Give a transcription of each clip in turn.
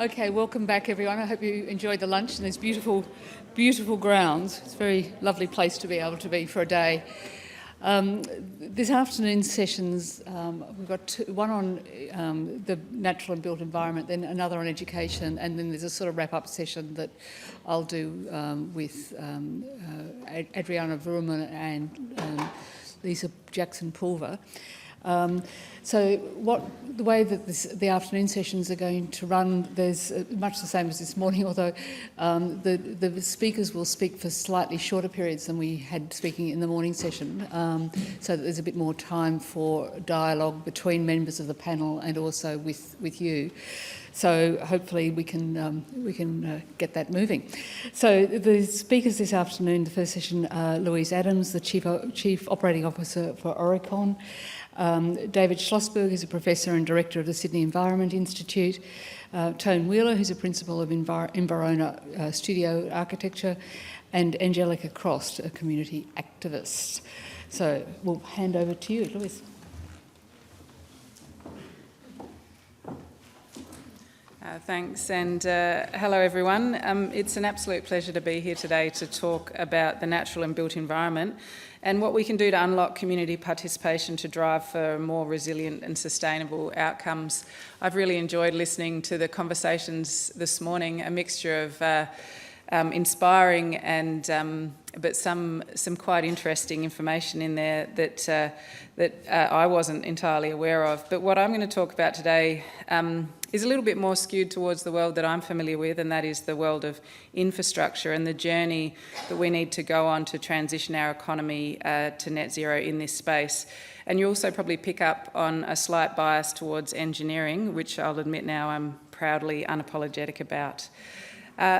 Okay, welcome back everyone. I hope you enjoyed the lunch and these beautiful, beautiful grounds. It's a very lovely place to be able to be for a day. This afternoon's sessions, we've got one on the natural and built environment, then another on education, and then there's a sort of wrap-up session that I'll do with Adriana Vrooman and Lisa Jackson-Pulver. So the way that the afternoon sessions are going to run, there's much the same as this morning, although the speakers will speak for slightly shorter periods than we had speaking in the morning session, so that there's a bit more time for dialogue between members of the panel and also with you. So hopefully we can get that moving. So the speakers this afternoon, the first session, Louise Adams, the Chief Operating Officer for Aurecon, David Schlosberg, who's a Professor and Director of the Sydney Environment Institute, Tone Wheeler, who's a Principal of Environa Studio Architecture, and Angelica Kross, a community activist. So we'll hand over to you, Louise. Thanks, and hello everyone. It's an absolute pleasure to be here today to talk about the natural and built environment and what we can do to unlock community participation to drive for more resilient and sustainable outcomes. I've really enjoyed listening to the conversations this morning, a mixture of inspiring and but some quite interesting information in there that I wasn't entirely aware of. But what I'm going to talk about today is a little bit more skewed towards the world that I'm familiar with, and that is the world of infrastructure and the journey that we need to go on to transition our economy to net zero in this space. And you also probably pick up on a slight bias towards engineering, which I'll admit now I'm proudly unapologetic about.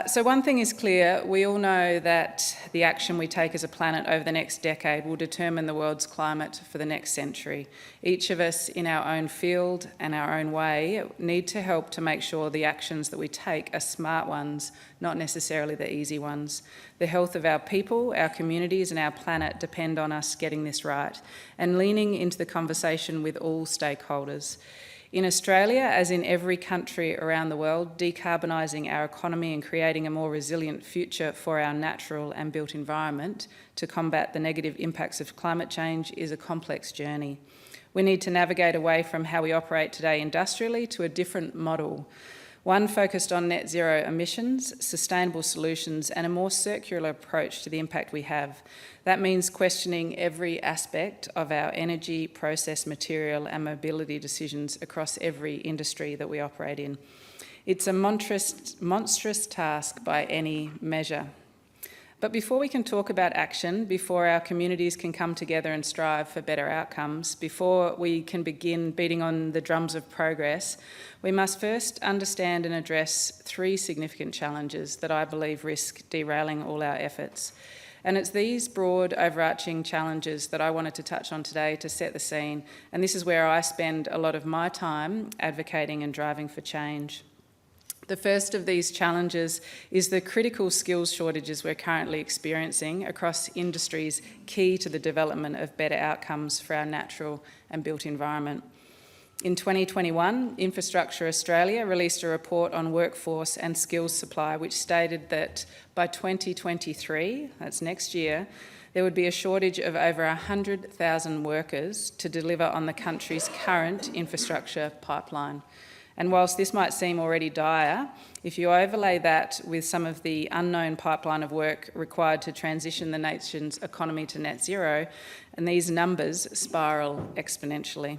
So one thing is clear, we all know that the action we take as a planet over the next decade will determine the world's climate for the next century. Each of us in our own field and our own way need to help to make sure the actions that we take are smart ones, not necessarily the easy ones. The health of our people, our communities and our planet depend on us getting this right and leaning into the conversation with all stakeholders. In Australia, as in every country around the world, decarbonising our economy and creating a more resilient future for our natural and built environment to combat the negative impacts of climate change is a complex journey. We need to navigate away from how we operate today industrially to a different model, one focused on net zero emissions, sustainable solutions and a more circular approach to the impact we have. That means questioning every aspect of our energy, process, material and mobility decisions across every industry that we operate in. It's a monstrous task by any measure. But before we can talk about action, before our communities can come together and strive for better outcomes, before we can begin beating on the drums of progress, we must first understand and address three significant challenges that I believe risk derailing all our efforts. And it's these broad, overarching challenges that I wanted to touch on today to set the scene, and this is where I spend a lot of my time advocating and driving for change. The first of these challenges is the critical skills shortages we're currently experiencing across industries key to the development of better outcomes for our natural and built environment. In 2021, Infrastructure Australia released a report on workforce and skills supply which stated that by 2023, that's next year, there would be a shortage of over 100,000 workers to deliver on the country's current infrastructure pipeline. And whilst this might seem already dire, if you overlay that with some of the unknown pipeline of work required to transition the nation's economy to net zero, and these numbers spiral exponentially.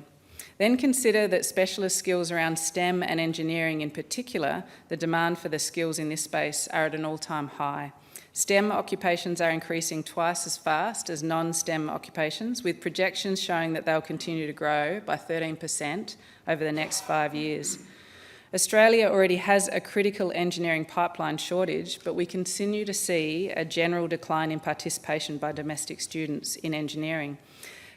Then consider that specialist skills around STEM and engineering in particular, the demand for the skills in this space are at an all-time high. STEM occupations are increasing twice as fast as non-STEM occupations, with projections showing that they'll continue to grow by 13% over the next 5 years. Australia already has a critical engineering pipeline shortage, but we continue to see a general decline in participation by domestic students in engineering.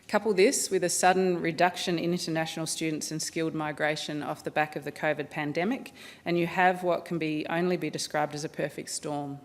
Couple this with a sudden reduction in international students and skilled migration off the back of the COVID pandemic, and you have what can only be described as a perfect storm.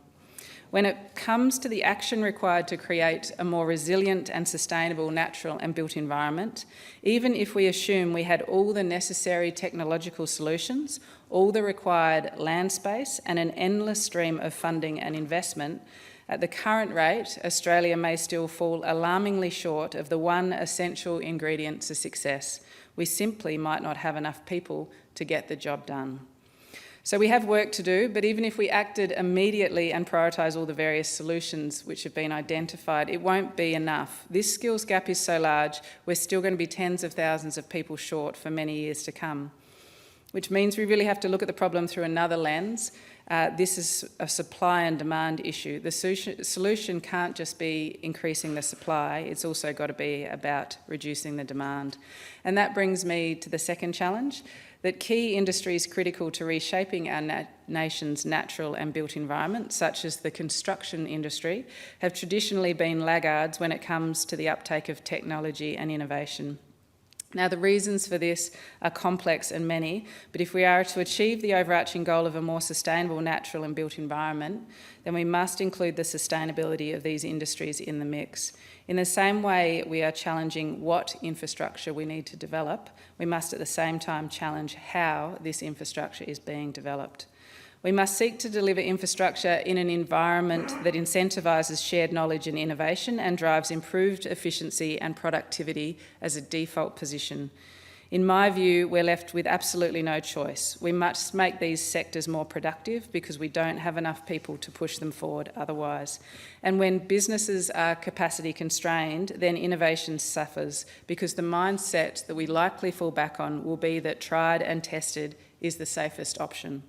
When it comes to the action required to create a more resilient and sustainable natural and built environment, even if we assume we had all the necessary technological solutions, all the required land space and an endless stream of funding and investment, at the current rate, Australia may still fall alarmingly short of the one essential ingredient to success. We simply might not have enough people to get the job done. So we have work to do, but even if we acted immediately and prioritise all the various solutions which have been identified, it won't be enough. This skills gap is so large, we're still going to be tens of thousands of people short for many years to come, which means we really have to look at the problem through another lens. This is a supply and demand issue. The solution can't just be increasing the supply, it's also got to be about reducing the demand. And that brings me to the second challenge, that key industries critical to reshaping our nation's natural and built environment, such as the construction industry, have traditionally been laggards when it comes to the uptake of technology and innovation. Now, the reasons for this are complex and many, but if we are to achieve the overarching goal of a more sustainable natural and built environment, then we must include the sustainability of these industries in the mix. In the same way we are challenging what infrastructure we need to develop, we must at the same time challenge how this infrastructure is being developed. We must seek to deliver infrastructure in an environment that incentivises shared knowledge and innovation and drives improved efficiency and productivity as a default position. In my view, we're left with absolutely no choice. We must make these sectors more productive because we don't have enough people to push them forward otherwise. And when businesses are capacity constrained, then innovation suffers because the mindset that we likely fall back on will be that tried and tested is the safest option.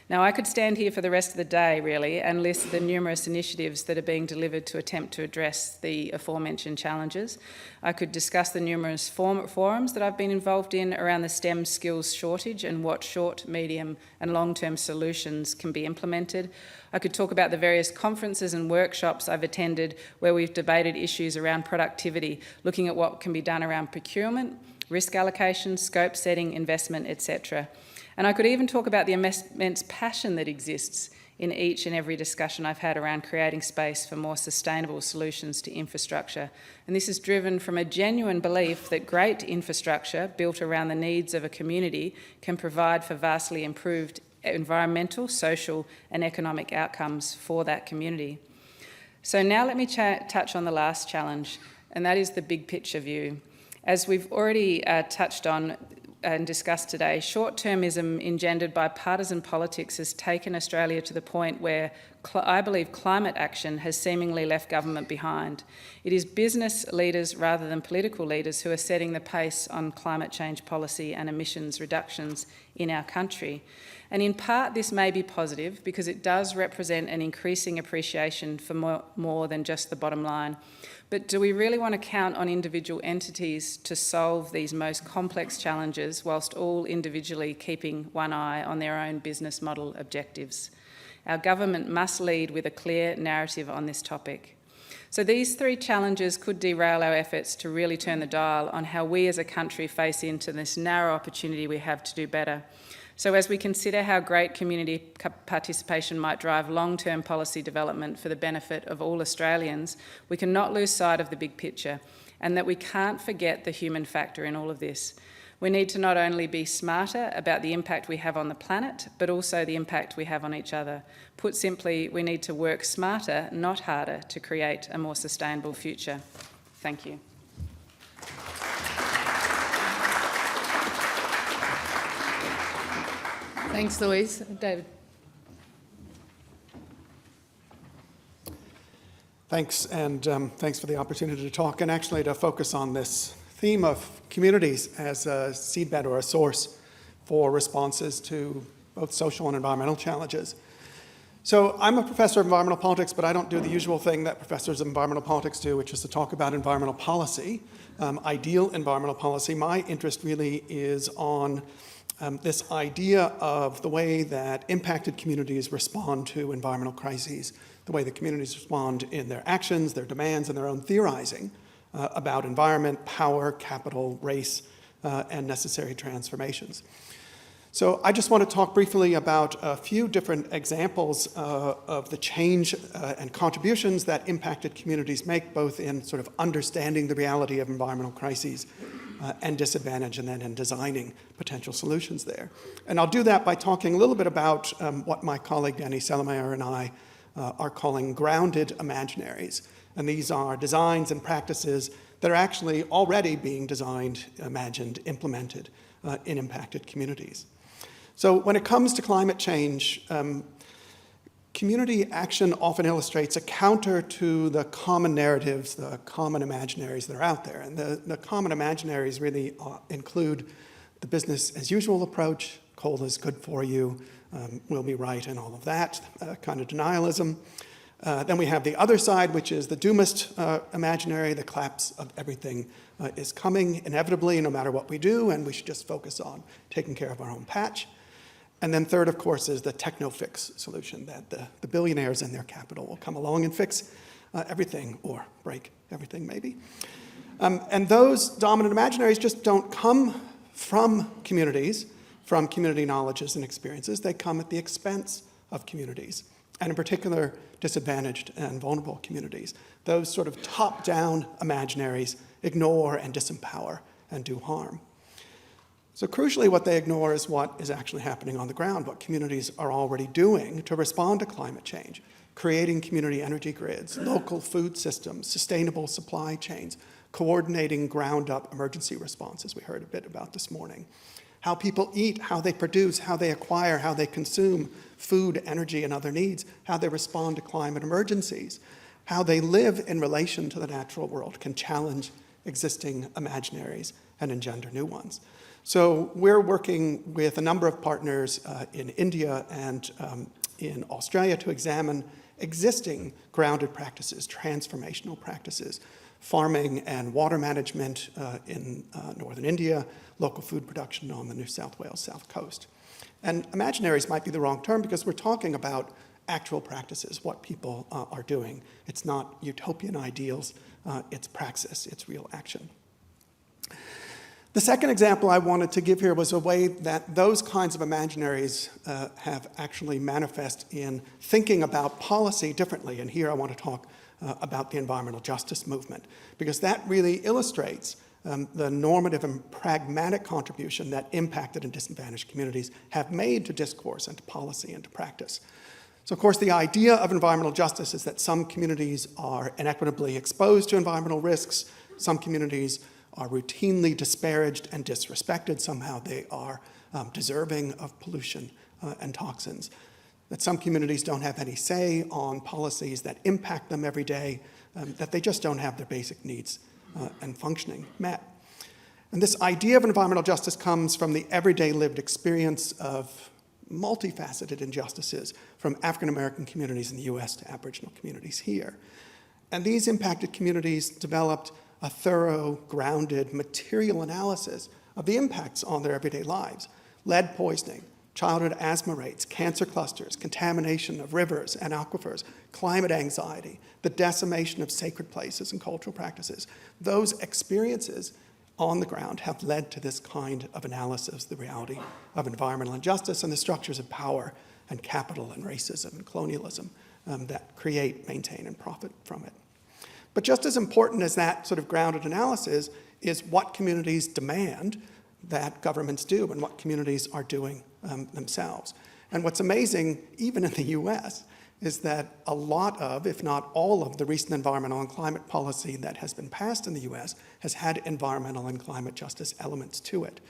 Now, I could stand here for the rest of the day, really, and list the numerous initiatives that are being delivered to attempt to address the aforementioned challenges. I could discuss the numerous forums that I've been involved in around the STEM skills shortage and what short, medium and long-term solutions can be implemented. I could talk about the various conferences and workshops I've attended where we've debated issues around productivity, looking at what can be done around procurement, risk allocation, scope setting, investment, etc. And I could even talk about the immense passion that exists in each and every discussion I've had around creating space for more sustainable solutions to infrastructure. And this is driven from a genuine belief that great infrastructure built around the needs of a community can provide for vastly improved environmental, social and economic outcomes for that community. So now let me touch on the last challenge, and that is the big picture view. As we've already touched on and discussed today, short-termism engendered by partisan politics has taken Australia to the point where I believe climate action has seemingly left government behind. It is business leaders rather than political leaders who are setting the pace on climate change policy and emissions reductions in our country. And in part this may be positive because it does represent an increasing appreciation for more than just the bottom line. But do we really want to count on individual entities to solve these most complex challenges whilst all individually keeping one eye on their own business model objectives? Our government must lead with a clear narrative on this topic. So these three challenges could derail our efforts to really turn the dial on how we as a country face into this narrow opportunity we have to do better. So as we consider how great community participation might drive long-term policy development for the benefit of all Australians, we cannot lose sight of the big picture and that we can't forget the human factor in all of this. We need to not only be smarter about the impact we have on the planet, but also the impact we have on each other. Put simply, we need to work smarter, not harder, to create a more sustainable future. Thank you. Thanks, Louise. David. Thanks, and thanks for the opportunity to talk and actually to focus on this theme of communities as a seedbed or a source for responses to both social and environmental challenges. So I'm a professor of environmental politics, but I don't do the usual thing that professors of environmental politics do, which is to talk about environmental policy, ideal environmental policy. My interest really is on this idea of the way that impacted communities respond to environmental crises, the way that communities respond in their actions, their demands, and their own theorizing about environment, power, capital, race, and necessary transformations. So I just want to talk briefly about a few different examples of the change and contributions that impacted communities make, both in sort of understanding the reality of environmental crises and disadvantage, and then in designing potential solutions there. And I'll do that by talking a little bit about what my colleague Danny Selmayr and I are calling grounded imaginaries. And these are designs and practices that are actually already being designed, imagined, implemented in impacted communities. So when it comes to climate change, community action often illustrates a counter to the common narratives, the common imaginaries that are out there. And the common imaginaries really include the business as usual approach, coal is good for you, we'll be right, and all of that kind of denialism. Then we have the other side, which is the doomist imaginary, the collapse of everything is coming inevitably no matter what we do, and we should just focus on taking care of our own patch. And then third, of course, is the techno-fix solution, that the billionaires and their capital will come along and fix everything, or break everything maybe. And those dominant imaginaries just don't come from communities, from community knowledges and experiences. They come at the expense of communities, and in particular, disadvantaged and vulnerable communities. Those sort of top-down imaginaries ignore and disempower and do harm. So crucially, what they ignore is what is actually happening on the ground, what communities are already doing to respond to climate change, creating community energy grids, local food systems, sustainable supply chains, coordinating ground-up emergency responses we heard a bit about this morning, how people eat, how they produce, how they acquire, how they consume food, energy, and other needs, how they respond to climate emergencies, how they live in relation to the natural world, can challenge existing imaginaries and engender new ones. So we're working with a number of partners in India and in Australia to examine existing grounded practices, transformational practices, farming and water management in northern India, local food production on the New South Wales South Coast. And imaginaries might be the wrong term because we're talking about actual practices, what people are doing. It's not utopian ideals, it's praxis, it's real action. The second example I wanted to give here was a way that those kinds of imaginaries have actually manifest in thinking about policy differently. And here I want to talk about the environmental justice movement, because that really illustrates the normative and pragmatic contribution that impacted and disadvantaged communities have made to discourse and to policy and to practice. So of course the idea of environmental justice is that some communities are inequitably exposed to environmental risks, some communities are routinely disparaged and disrespected, somehow they are deserving of pollution and toxins, that some communities don't have any say on policies that impact them every day, that they just don't have their basic needs and functioning met. And this idea of environmental justice comes from the everyday lived experience of multifaceted injustices from African American communities in the US to Aboriginal communities here. And these impacted communities developed a thorough, grounded, material analysis of the impacts on their everyday lives. Lead poisoning, childhood asthma rates, cancer clusters, contamination of rivers and aquifers, climate anxiety, the decimation of sacred places and cultural practices. Those experiences on the ground have led to this kind of analysis, the reality of environmental injustice and the structures of power and capital and racism and colonialism that create, maintain, and profit from it. But just as important as that sort of grounded analysis is what communities demand that governments do and what communities are doing themselves. And what's amazing, even in the US, is that a lot of, if not all of, the recent environmental and climate policy that has been passed in the US has had environmental and climate justice elements to it.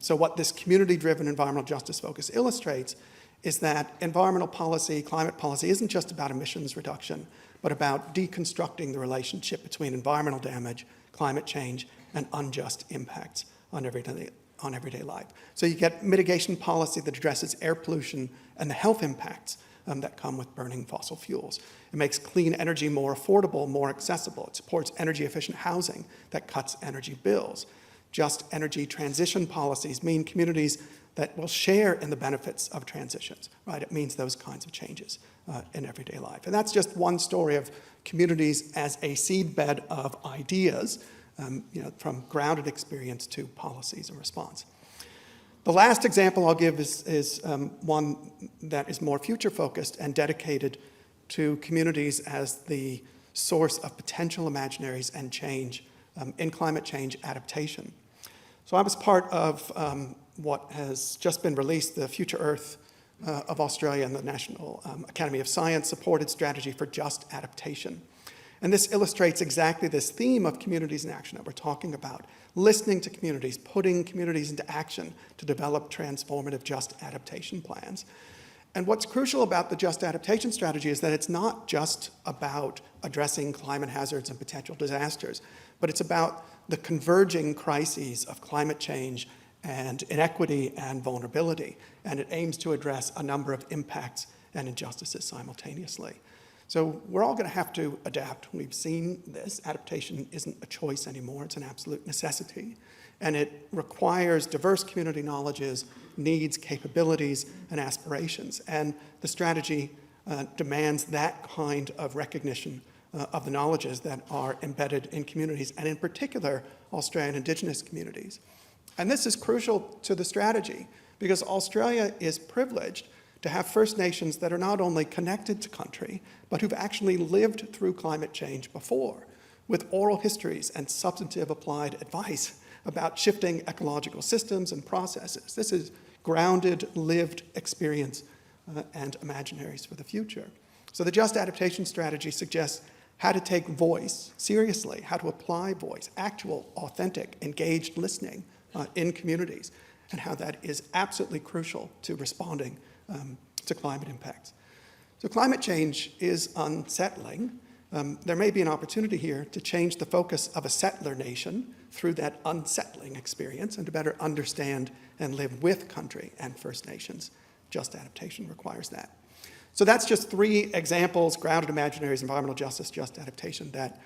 So what this community-driven environmental justice focus illustrates is that environmental policy, climate policy, isn't just about emissions reduction, but about deconstructing the relationship between environmental damage, climate change, and unjust impacts on everyday life. So you get mitigation policy that addresses air pollution and the health impacts that come with burning fossil fuels. It makes clean energy more affordable, more accessible. It supports energy-efficient housing that cuts energy bills. Just energy transition policies mean communities that will share in the benefits of transitions, right? It means those kinds of changes in everyday life. And that's just one story of communities as a seedbed of ideas, from grounded experience to policies and response. The last example I'll give is one that is more future-focused and dedicated to communities as the source of potential imaginaries and change in climate change adaptation. So I was part of what has just been released, the Future Earth of Australia and the National Academy of Science supported strategy for just adaptation. And this illustrates exactly this theme of communities in action that we're talking about, listening to communities, putting communities into action to develop transformative just adaptation plans. And what's crucial about the just adaptation strategy is that it's not just about addressing climate hazards and potential disasters, but it's about the converging crises of climate change and inequity and vulnerability. And it aims to address a number of impacts and injustices simultaneously. So we're all going to have to adapt. We've seen this. Adaptation isn't a choice anymore. It's an absolute necessity. And it requires diverse community knowledges, needs, capabilities, and aspirations. And the strategy demands that kind of recognition of the knowledges that are embedded in communities, and in particular, Australian Indigenous communities. And this is crucial to the strategy because Australia is privileged to have First Nations that are not only connected to country, but who've actually lived through climate change before, with oral histories and substantive applied advice about shifting ecological systems and processes. This is grounded, lived experience and imaginaries for the future. So the Just Adaptation Strategy suggests how to take voice seriously, how to apply voice, actual, authentic, engaged listening in communities, and how that is absolutely crucial to responding to climate impacts. So climate change is unsettling. There may be an opportunity here to change the focus of a settler nation through that unsettling experience and to better understand and live with country and First Nations. Just adaptation requires that. So that's just 3 examples, grounded imaginaries, environmental justice, just adaptation, that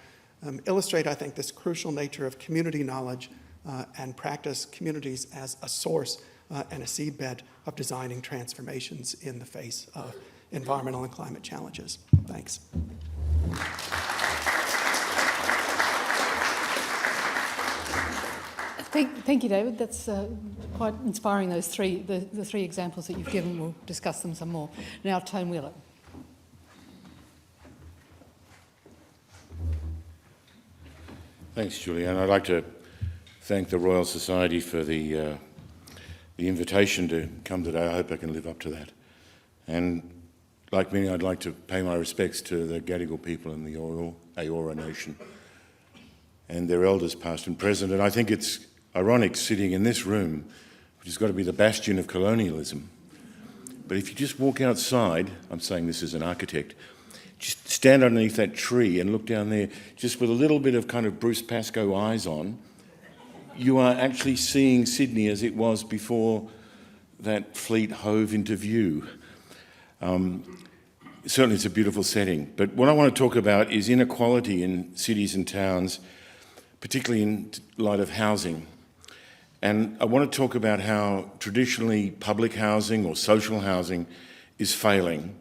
illustrate, I think, this crucial nature of community knowledge and practice communities as a source and a seedbed of designing transformations in the face of environmental and climate challenges. Thanks. Thank you, David. That's quite inspiring, those the 3 examples that you've given. We'll discuss them some more. Now, Tone Wheeler. Thanks, Julianne. I'd like to thank the Royal Society for the invitation to come today. I hope I can live up to that. And like many, I'd like to pay my respects to the Gadigal people in the Eora Nation and their elders past and present. And I think it's ironic sitting in this room, which has got to be the bastion of colonialism. But if you just walk outside, I'm saying this as an architect, just stand underneath that tree and look down there, just with a little bit of kind of Bruce Pascoe eyes on, you are actually seeing Sydney as it was before that fleet hove into view. Certainly it's a beautiful setting. But what I want to talk about is inequality in cities and towns, particularly in light of housing. And I want to talk about how traditionally public housing or social housing is failing,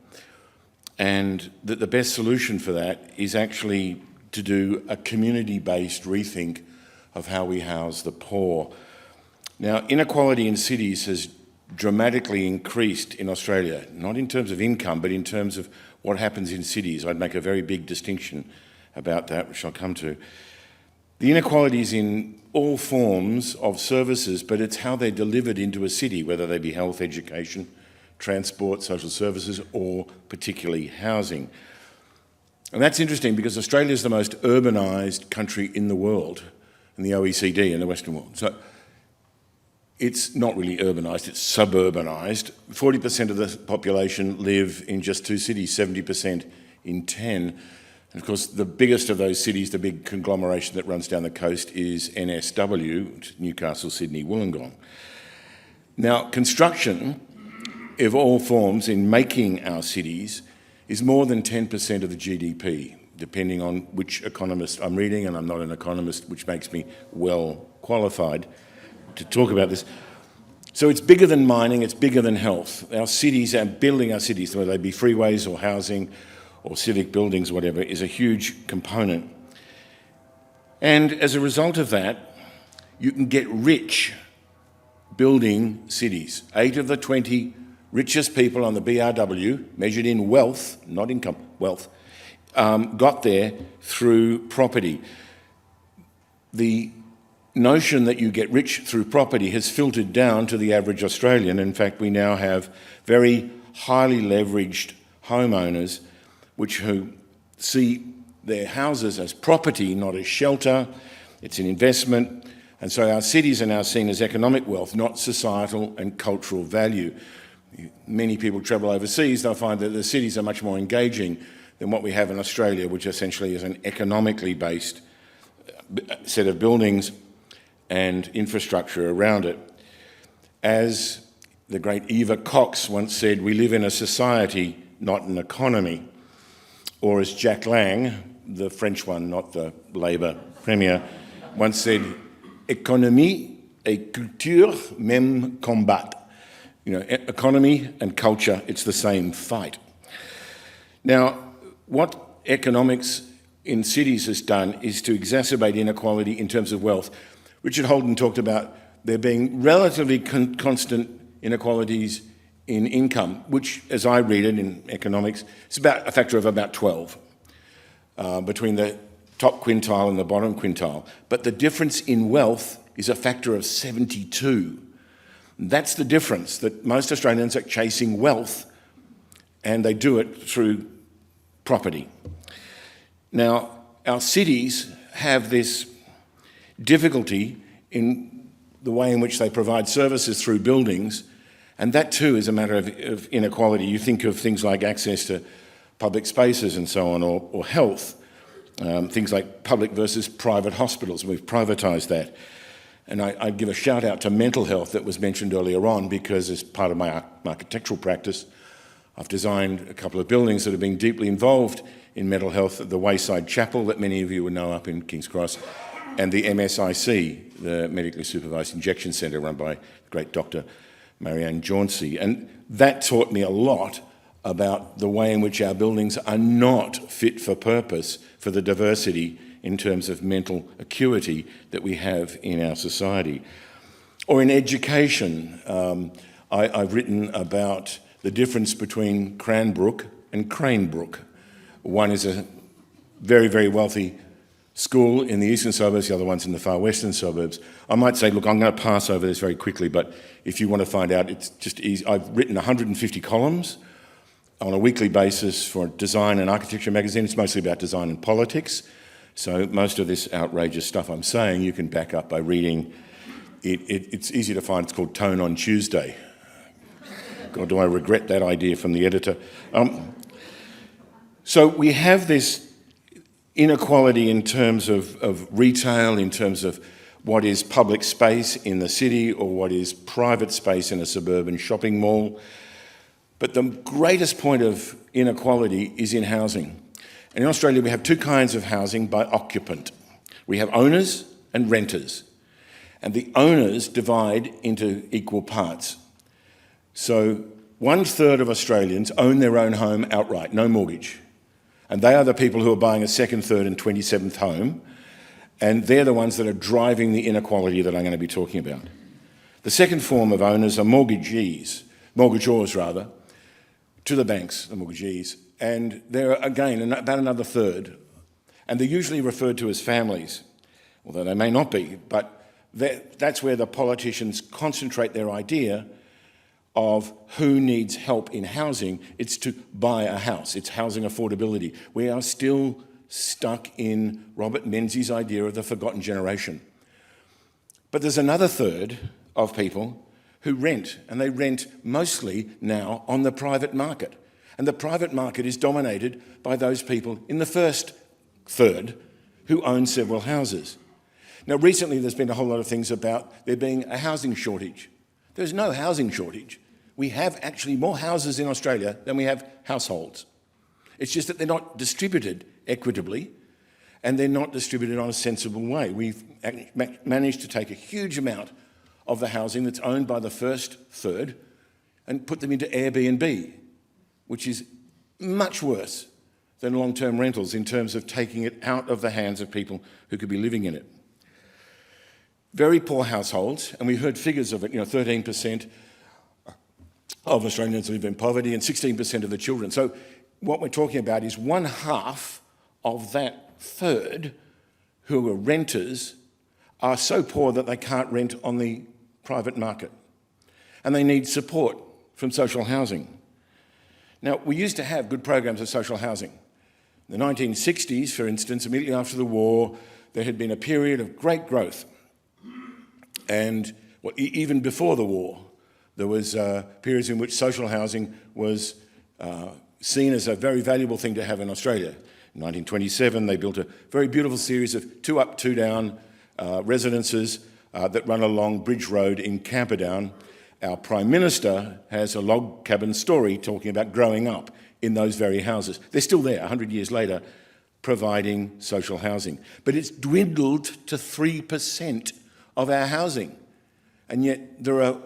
and that the best solution for that is actually to do a community-based rethink of how we house the poor. Now, inequality in cities has dramatically increased in Australia, not in terms of income, but in terms of what happens in cities. I'd make a very big distinction about that, which I'll come to. The inequalities in all forms of services, but it's how they're delivered into a city, whether they be health, education, transport, social services, or particularly housing. And that's interesting because Australia is the most urbanised country in the world, in the OECD, in the Western world. So it's not really urbanised, it's suburbanised. 40% of the population live in just 2 cities, 70% in 10. And of course, the biggest of those cities, the big conglomeration that runs down the coast, is NSW, which is Newcastle, Sydney, Wollongong. Now, construction of all forms in making our cities is more than 10% of the GDP, depending on which economist I'm reading, and I'm not an economist, which makes me well qualified to talk about this. So it's bigger than mining, it's bigger than health. Our cities and building our cities, whether they be freeways or housing or civic buildings, whatever, is a huge component. And as a result of that, you can get rich building cities. 8 of the 20 richest people on the BRW, measured in wealth, not income, wealth, got there through property. the notion that you get rich through property has filtered down to the average Australian. In fact, we now have very highly leveraged homeowners who see their houses as property, not as shelter. It's an investment. And so our cities are now seen as economic wealth, not societal and cultural value. Many people travel overseas, they'll find that the cities are much more engaging than what we have in Australia, which essentially is an economically based set of buildings and infrastructure around it. As the great Eva Cox once said, we live in a society, not an economy. Or as Jack Lang, the French one, not the Labour Premier, once said, économie et culture, même combat. You know, economy and culture, it's the same fight. Now, what economics in cities has done is to exacerbate inequality in terms of wealth. Richard Holden talked about there being relatively constant inequalities in income, which, as I read it in economics, is about a factor of about 12 between the top quintile and the bottom quintile. But the difference in wealth is a factor of 72. That's the difference, that most Australians are chasing wealth, and they do it through property. Now, our cities have this difficulty in the way in which they provide services through buildings, and that too is a matter of inequality. You think of things like access to public spaces and so on, or health, things like public versus private hospitals. We've privatised that. And I'd give a shout out to mental health that was mentioned earlier on, because as part of my architectural practice, I've designed a couple of buildings that have been deeply involved in mental health, the Wayside Chapel that many of you would know up in King's Cross, and the MSIC, the Medically Supervised Injection Centre, run by the great Dr. Marianne Jauncey. And that taught me a lot about the way in which our buildings are not fit for purpose for the diversity in terms of mental acuity that we have in our society. Or in education, I've written about the difference between Cranbrook and Cranebrook. One is a very, very wealthy school in the eastern suburbs, the other one's in the far western suburbs. I might say, look, I'm going to pass over this very quickly, but if you want to find out, it's just easy. I've written 150 columns on a weekly basis for Design and Architecture magazine. It's mostly about design and politics. So most of this outrageous stuff I'm saying you can back up by reading it. It's easy to find. It's called Tone on Tuesday. God, do I regret that idea from the editor. So we have this inequality in terms of retail, in terms of what is public space in the city or what is private space in a suburban shopping mall. But the greatest point of inequality is in housing. And in Australia, we have two kinds of housing by occupant. We have owners and renters. And the owners divide into equal parts. So 1/3 of Australians own their own home outright, no mortgage. And they are the people who are buying a second, third and 27th home. And they're the ones that are driving the inequality that I'm going to be talking about. The second form of owners are mortgagors to the banks, the mortgagees. And they're, again, about another third. And they're usually referred to as families, although they may not be. But that's where the politicians concentrate their idea of who needs help in housing. It's to buy a house. It's housing affordability. We are still stuck in Robert Menzies' idea of the forgotten generation. But there's another third of people who rent, and they rent mostly now on the private market. And the private market is dominated by those people in the first third who own several houses. Now, recently there's been a whole lot of things about there being a housing shortage. There's no housing shortage. We have actually more houses in Australia than we have households. It's just that they're not distributed equitably and they're not distributed on a sensible way. We've managed to take a huge amount of the housing that's owned by the first third and put them into Airbnb, which is much worse than long-term rentals in terms of taking it out of the hands of people who could be living in it. Very poor households, and we heard figures of it, 13% of Australians live in poverty and 16% of the children. So what we're talking about is 1/2 of that third who are renters are so poor that they can't rent on the private market, and they need support from social housing. Now, we used to have good programs of social housing. In the 1960s, for instance, immediately after the war, there had been a period of great growth. And even before the war, there was periods in which social housing was seen as a very valuable thing to have in Australia. In 1927, they built a very beautiful series of 2 up, 2 down residences that run along Bridge Road in Camperdown. Our Prime Minister has a log cabin story talking about growing up in those very houses. They're still there, 100 years later, providing social housing. But it's dwindled to 3% of our housing. And yet there are,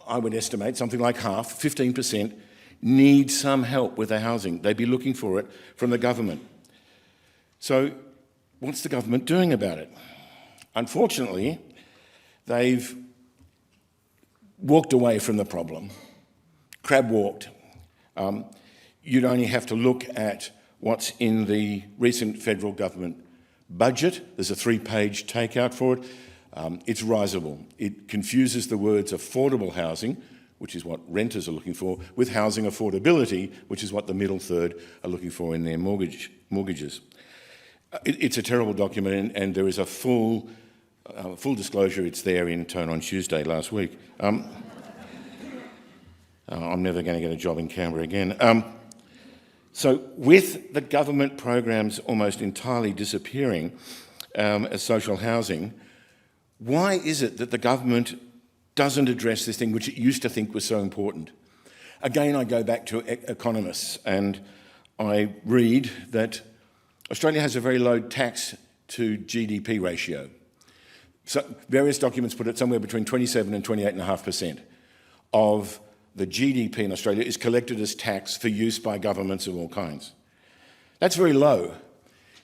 I would estimate, something like half, 15%, need some help with their housing. They'd be looking for it from the government. So what's the government doing about it? Unfortunately, they've walked away from the problem, crab walked. You'd only have to look at what's in the recent federal government budget. There's a 3-page takeout for it. It's risible. It confuses the words affordable housing, which is what renters are looking for, with housing affordability, which is what the middle third are looking for in their mortgages. It's a terrible document, and there is a full disclosure. It's there in Turn on Tuesday last week. I'm never going to get a job in Canberra again. So with the government programs almost entirely disappearing as social housing, why is it that the government doesn't address this thing which it used to think was so important? Again, I go back to economists, and I read that Australia has a very low tax to GDP ratio. So various documents put it somewhere between 27 and 28.5% of the GDP in Australia is collected as tax for use by governments of all kinds. That's very low.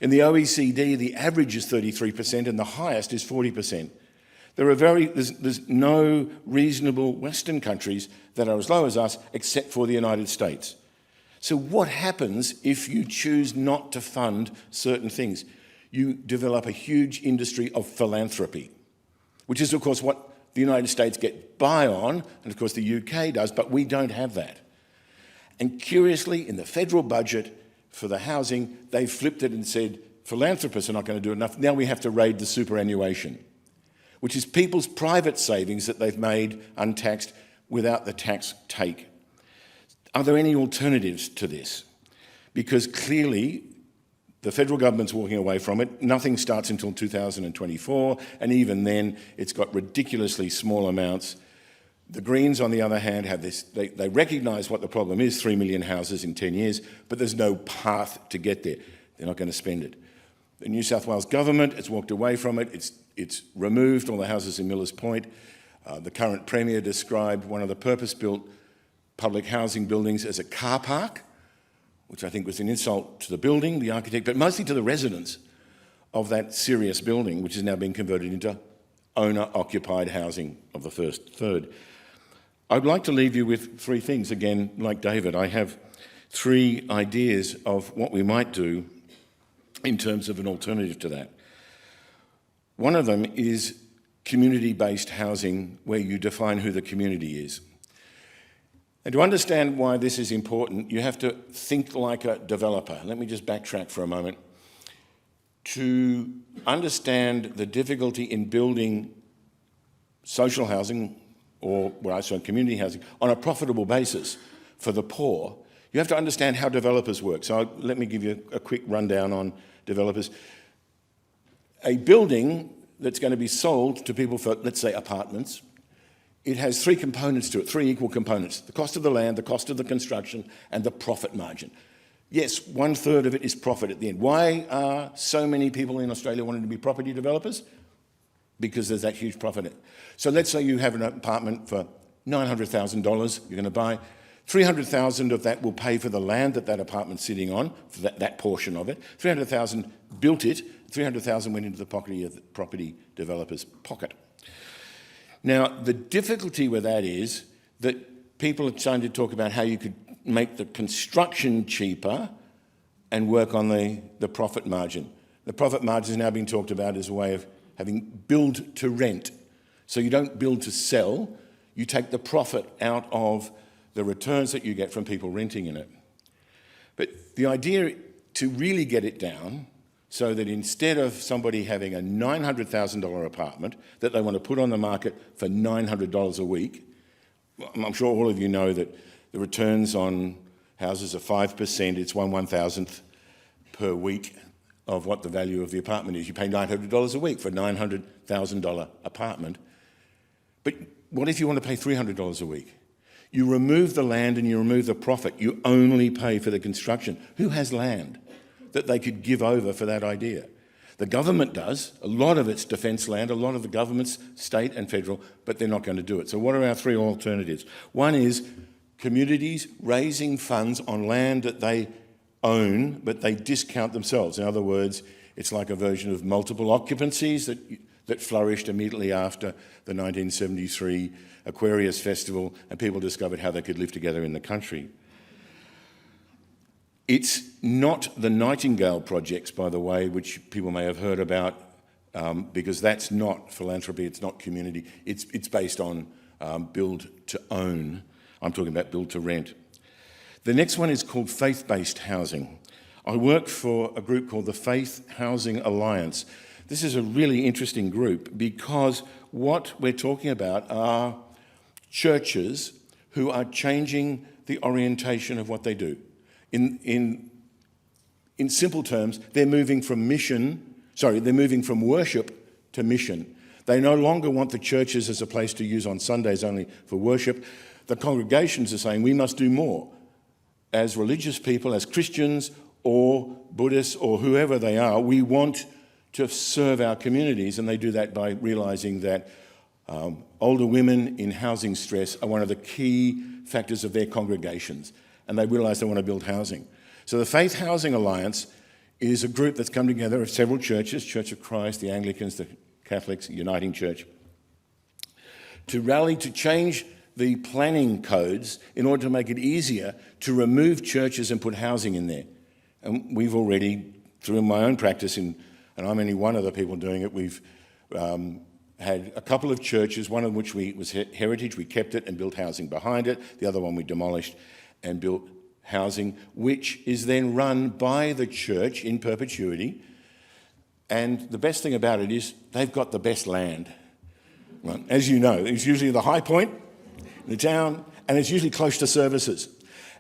In the OECD, the average is 33% and the highest is 40%. There's no reasonable Western countries that are as low as us, except for the United States. So what happens if you choose not to fund certain things? You develop a huge industry of philanthropy, which is, of course, what the United States get by on, and of course the UK does, but we don't have that. And curiously, in the federal budget for the housing, they flipped it and said, philanthropists are not going to do enough. Now we have to raid the superannuation, which is people's private savings that they've made untaxed without the tax take. Are there any alternatives to this? Because clearly, the federal government's walking away from it. Nothing starts until 2024, and even then, it's got ridiculously small amounts. The Greens, on the other hand, have this. They recognise what the problem is, 3 million houses in 10 years, but there's no path to get there. They're not going to spend it. The New South Wales government has walked away from it. It's removed all the houses in Millers Point. The current Premier described one of the purpose-built public housing buildings as a car park, which I think was an insult to the building, the architect, but mostly to the residents of that serious building, which is now being converted into owner-occupied housing of the first third. I'd like to leave you with 3 things. Again, like David, I have 3 ideas of what we might do in terms of an alternative to that. One of them is community-based housing, where you define who the community is. And to understand why this is important, you have to think like a developer. Let me just backtrack for a moment. To understand the difficulty in building social housing, or community housing, on a profitable basis for the poor, you have to understand how developers work. So let me give you a quick rundown on developers. A building that's going to be sold to people for, let's say, apartments, it has 3 components to it, 3 equal components: the cost of the land, the cost of the construction, and the profit margin. Yes, 1/3 of it is profit at the end. Why are so many people in Australia wanting to be property developers? Because there's that huge profit in it. So let's say you have an apartment for $900,000 you're going to buy. $300,000 of that will pay for the land that apartment's sitting on, for that portion of it. $300,000 built it, $300,000 went into the property developer's pocket. Now, the difficulty with that is that people are starting to talk about how you could make the construction cheaper and work on the profit margin. The profit margin is now being talked about as a way of having build to rent. So you don't build to sell, you take the profit out of the returns that you get from people renting in it. But the idea to really get it down so that instead of somebody having a $900,000 apartment that they want to put on the market for $900 a week, I'm sure all of you know that the returns on houses are 5%, it's 1/1000th per week of what the value of the apartment is. You pay $900 a week for a $900,000 apartment. But what if you want to pay $300 a week? You remove the land and you remove the profit. You only pay for the construction. Who has land that they could give over for that idea? The government does. A lot of it's defence land, a lot of the government's state and federal, but they're not going to do it. So what are our three alternatives? One is communities raising funds on land that they own, but they discount themselves. In other words, it's like a version of multiple occupancies that flourished immediately after the 1973 Aquarius Festival, and people discovered how they could live together in the country. It's not the Nightingale projects, by the way, which people may have heard about, because that's not philanthropy, it's not community. It's based on build to own. I'm talking about build to rent. The next one is called faith-based housing. I work for a group called the Faith Housing Alliance. This is a really interesting group because what we're talking about are churches who are changing the orientation of what they do. In simple terms, they're moving from worship to mission. They no longer want the churches as a place to use on Sundays only for worship. The congregations are saying we must do more. As religious people, as Christians or Buddhists or whoever they are, we want to serve our communities, and they do that by realising that older women in housing stress are one of the key factors of their congregations, and they realise they want to build housing. So the Faith Housing Alliance is a group that's come together of several churches, Church of Christ, the Anglicans, the Catholics, Uniting Church, to rally to change the planning codes in order to make it easier to remove churches and put housing in there. And we've already, through my own practice, and I'm only one of the people doing it, we've had a couple of churches, one of which was heritage, we kept it and built housing behind it. The other one we demolished and built housing, which is then run by the church in perpetuity. And the best thing about it is they've got the best land. Well, as you know, it's usually the high point in the town, and it's usually close to services.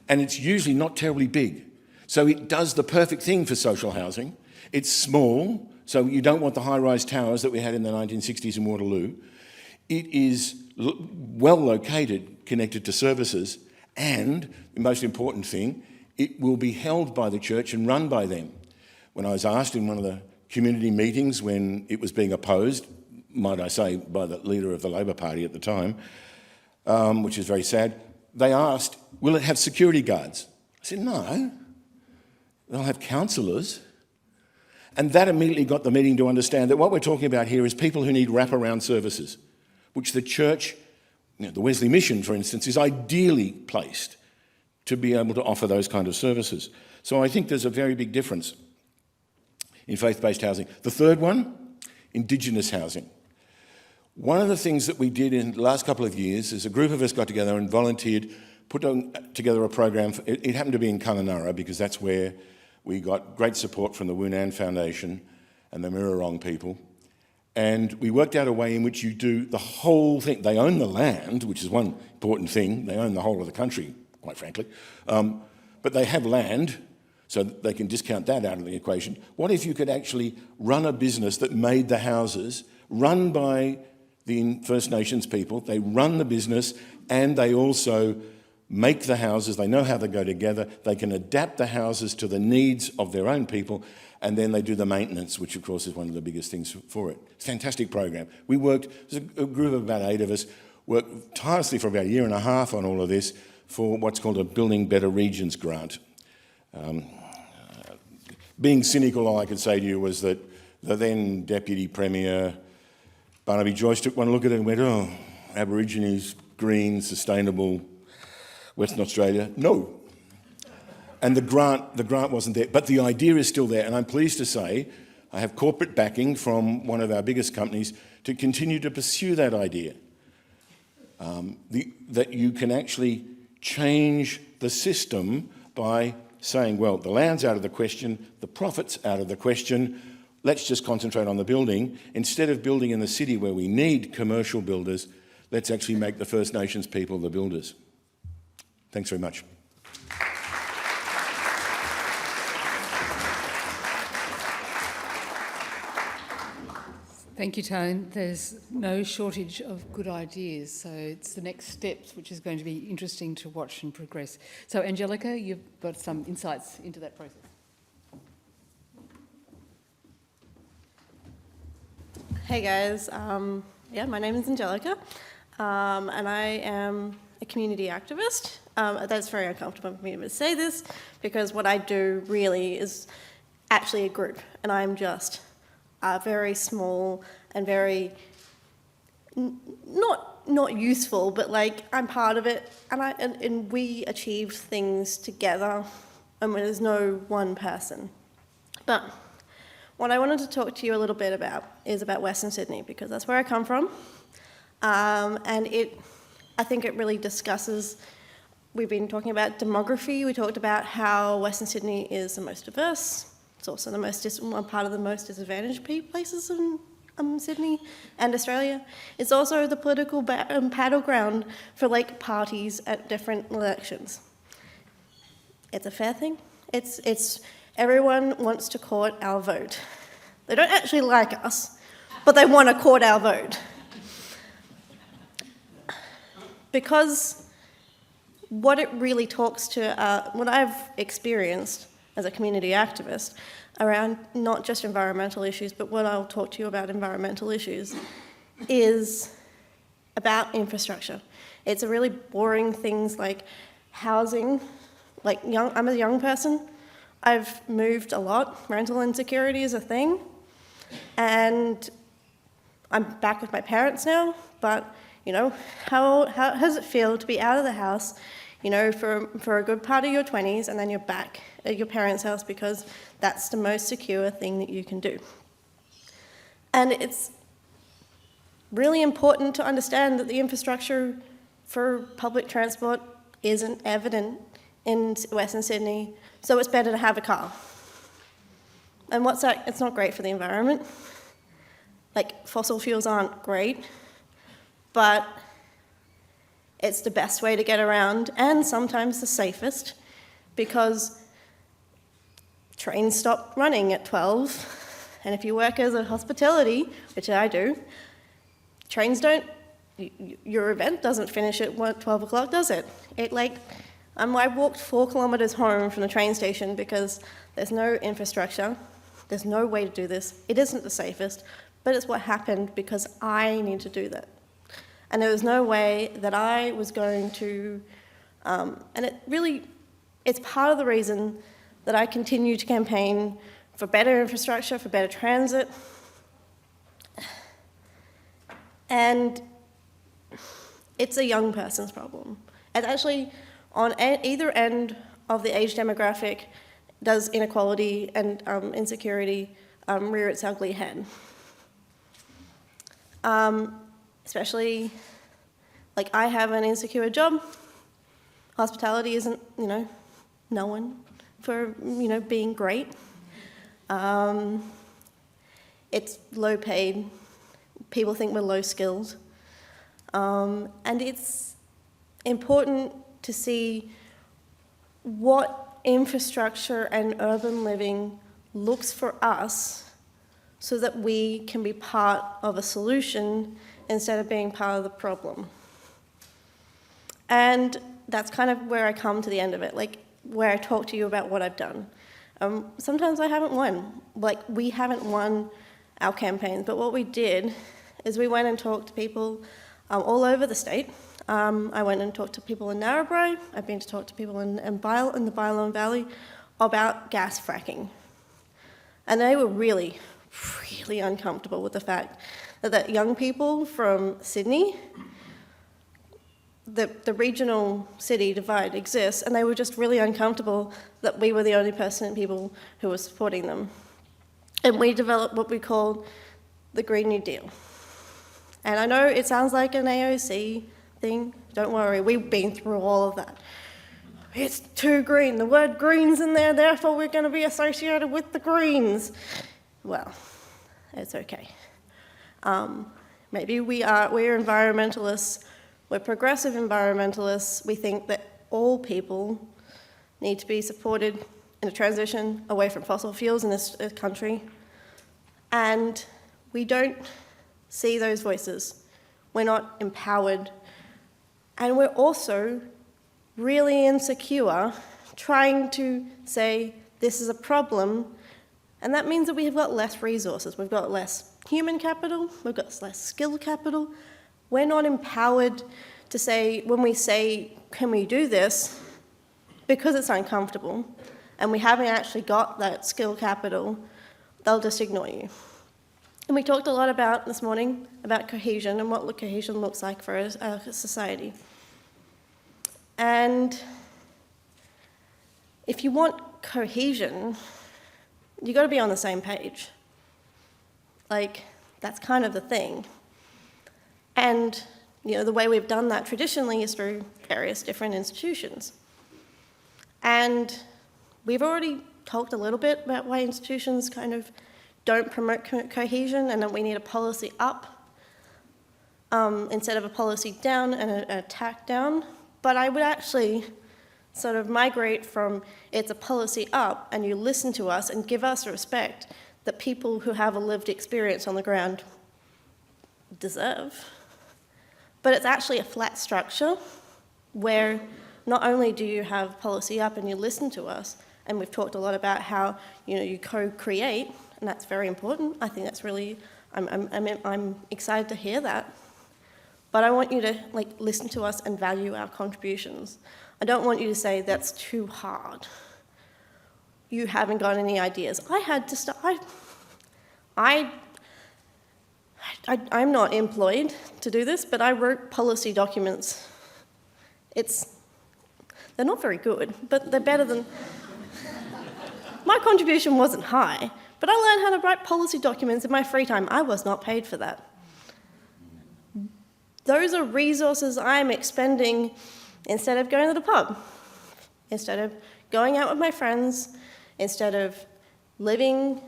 And it's usually not terribly big. So it does the perfect thing for social housing. It's small, so you don't want the high-rise towers that we had in the 1960s in Waterloo. It is well located, connected to services, and the most important thing, it will be held by the church and run by them. When I was asked in one of the community meetings when it was being opposed, might I say, by the leader of the Labor Party at the time, which is very sad, they asked, will it have security guards? I said, no, they'll have counsellors. And that immediately got the meeting to understand that what we're talking about here is people who need wraparound services, which the church, the Wesley Mission, for instance, is ideally placed to be able to offer those kind of services. So I think there's a very big difference in faith-based housing. The third one, Indigenous housing. One of the things that we did in the last couple of years is a group of us got together and volunteered, put together a program. It happened to be in Kununurra because that's where we got great support from the Wunan Foundation and the Mirrorong people. And we worked out a way in which you do the whole thing. They own the land, which is one important thing. They own the whole of the country, quite frankly. But they have land, so they can discount that out of the equation. What if you could actually run a business that made the houses, run by the First Nations people? They run the business and they also make the houses. They know how they go together. They can adapt the houses to the needs of their own people, and then they do the maintenance, which of course is one of the biggest things for it. It's a fantastic program. We worked, there's a group of about 8 of us, worked tirelessly for about a year and a half on all of this for what's called a Building Better Regions grant. Being cynical, all I could say to you was that the then Deputy Premier, Barnaby Joyce, took one look at it and went, oh, Aborigines, green, sustainable, Western Australia, no. And the grant wasn't there, but the idea is still there, and I'm pleased to say I have corporate backing from one of our biggest companies to continue to pursue that idea. That you can actually change the system by saying, well, the land's out of the question, the profit's out of the question, let's just concentrate on the building. Instead of building in the city where we need commercial builders, let's actually make the First Nations people the builders. Thanks very much. Thank you, Tone. There's no shortage of good ideas, so it's the next steps which is going to be interesting to watch and progress. So, Angelica, you've got some insights into that process. Hey guys, my name is Angelica, and I am a community activist. That's very uncomfortable for me to say this, because what I do really is actually a group, and I'm just very small and very not useful, but like I'm part of it, and we achieve things together, and there's no one person. But what I wanted to talk to you a little bit about is about Western Sydney, because that's where I come from, and I think it really discusses. We've been talking about demography. We talked about how Western Sydney is the most diverse. It's also the one part of the most disadvantaged places in Sydney and Australia. It's also the political battleground for like parties at different elections. It's a fair thing. It's everyone wants to court our vote. They don't actually like us, but they want to court our vote. Because what it really talks to, what I've experienced as a community activist around not just environmental issues, but what I'll talk to you about environmental issues, is about infrastructure. It's a really boring things like housing. I'm a young person. I've moved a lot. Rental insecurity is a thing. And I'm back with my parents now, but how does it feel to be out of the house, for a good part of your 20s, and then you're back at your parents' house because that's the most secure thing that you can do. And it's really important to understand that the infrastructure for public transport isn't evident in Western Sydney, so it's better to have a car. And what's that? It's not great for the environment. Like, fossil fuels aren't great, but it's the best way to get around, and sometimes the safest, because trains stop running at 12, and if you work as a hospitality, which I do, trains don't, your event doesn't finish at 12 o'clock, does it? I walked 4 kilometres home from the train station because there's no infrastructure, there's no way to do this, it isn't the safest, but it's what happened because I need to do that. And there was no way that I was going to, and it's part of the reason that I continue to campaign for better infrastructure, for better transit. And it's a young person's problem. It's actually on either end of the age demographic does inequality and insecurity rear its ugly head. Especially, I have an insecure job. Hospitality isn't, known for, being great. It's low paid. People think we're low skilled. And it's important to see what infrastructure and urban living looks for us so that we can be part of a solution instead of being part of the problem. And that's kind of where I come to the end of it, where I talk to you about what I've done. Sometimes I haven't won. We haven't won our campaigns, but what we did is we went and talked to people all over the state. I went and talked to people in Narrabri. I've been to talk to people in the Byalone Valley about gas fracking. And they were really, really uncomfortable with the fact that young people from Sydney, the regional city divide exists, and they were just really uncomfortable that we were the only people who were supporting them. And we developed what we call the Green New Deal. And I know it sounds like an AOC thing. Don't worry, we've been through all of that. It's too green. The word green's in there, therefore we're going to be associated with the Greens. Well, it's okay. Maybe we're environmentalists, we're progressive environmentalists. We think that all people need to be supported in a transition away from fossil fuels in this country. And we don't see those voices. We're not empowered. And we're also really insecure trying to say this is a problem. And that means that we have got less resources. We've got less human capital. We've got less skill capital. We're not empowered to say, when we say, can we do this? Because it's uncomfortable and we haven't actually got that skill capital, they'll just ignore you. And we talked a lot about this morning about cohesion and what cohesion looks like for a society. And if you want cohesion, you've got to be on the same page. Like, that's kind of the thing. And, you know, the way we've done that traditionally is through various different institutions. And we've already talked a little bit about why institutions kind of don't promote cohesion and that we need a policy up instead of a policy down and an attack down. But I would actually sort of migrate from it's a policy up and you listen to us and give us respect that people who have a lived experience on the ground deserve. But it's actually a flat structure where not only do you have policy up and you listen to us, and we've talked a lot about how, you know, you co-create, and that's very important. I think that's really, I'm excited to hear that. But I want you to listen to us and value our contributions. I don't want you to say that's too hard. You haven't got any ideas. I had to start. I'm not employed to do this, but I wrote policy documents. They're not very good, but they're better than. My contribution wasn't high, but I learned how to write policy documents in my free time. I was not paid for that. Those are resources I'm expending instead of going to the pub, instead of going out with my friends, instead of living,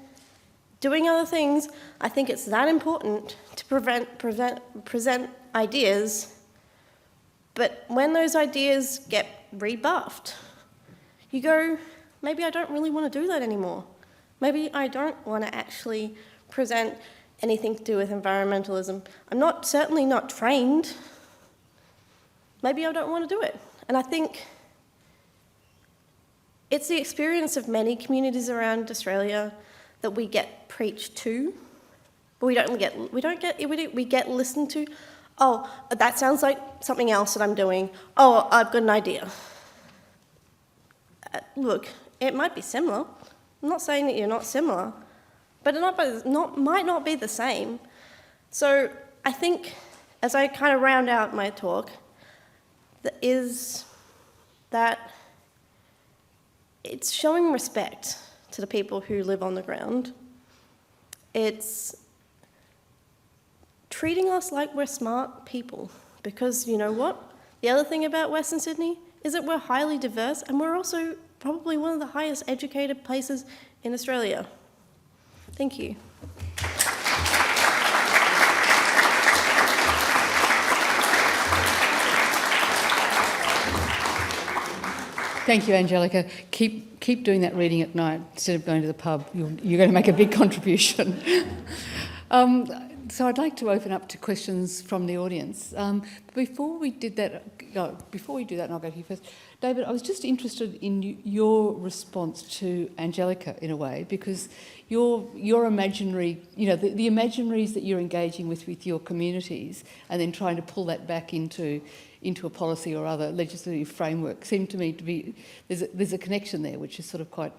doing other things. I think it's that important to present ideas, but when those ideas get rebuffed, you go, maybe I don't really want to do that anymore. Maybe I don't want to actually present anything to do with environmentalism. I'm certainly not trained. Maybe I don't want to do it. And I think it's the experience of many communities around Australia that we get preached to, but we get listened to. Oh, that sounds like something else that I'm doing. Oh, I've got an idea. Look, it might be similar. I'm not saying that you're not similar, but it might not be the same. So I think, as I kind of round out my talk, is that it's showing respect to the people who live on the ground. It's treating us like we're smart people, because you know what? The other thing about Western Sydney is that we're highly diverse and we're also probably one of the highest educated places in Australia. Thank you. Thank you, Angelica. Keep doing that reading at night instead of going to the pub. You're going to make a big contribution. So I'd like to open up to questions from the audience. Before we do that, and I'll go to you first. David, I was just interested in your response to Angelica in a way, because your imaginary, you know, the imaginaries that you're engaging with your communities, and then trying to pull that back into a policy or other legislative framework, seem to me to be there's a connection there, which is sort of quite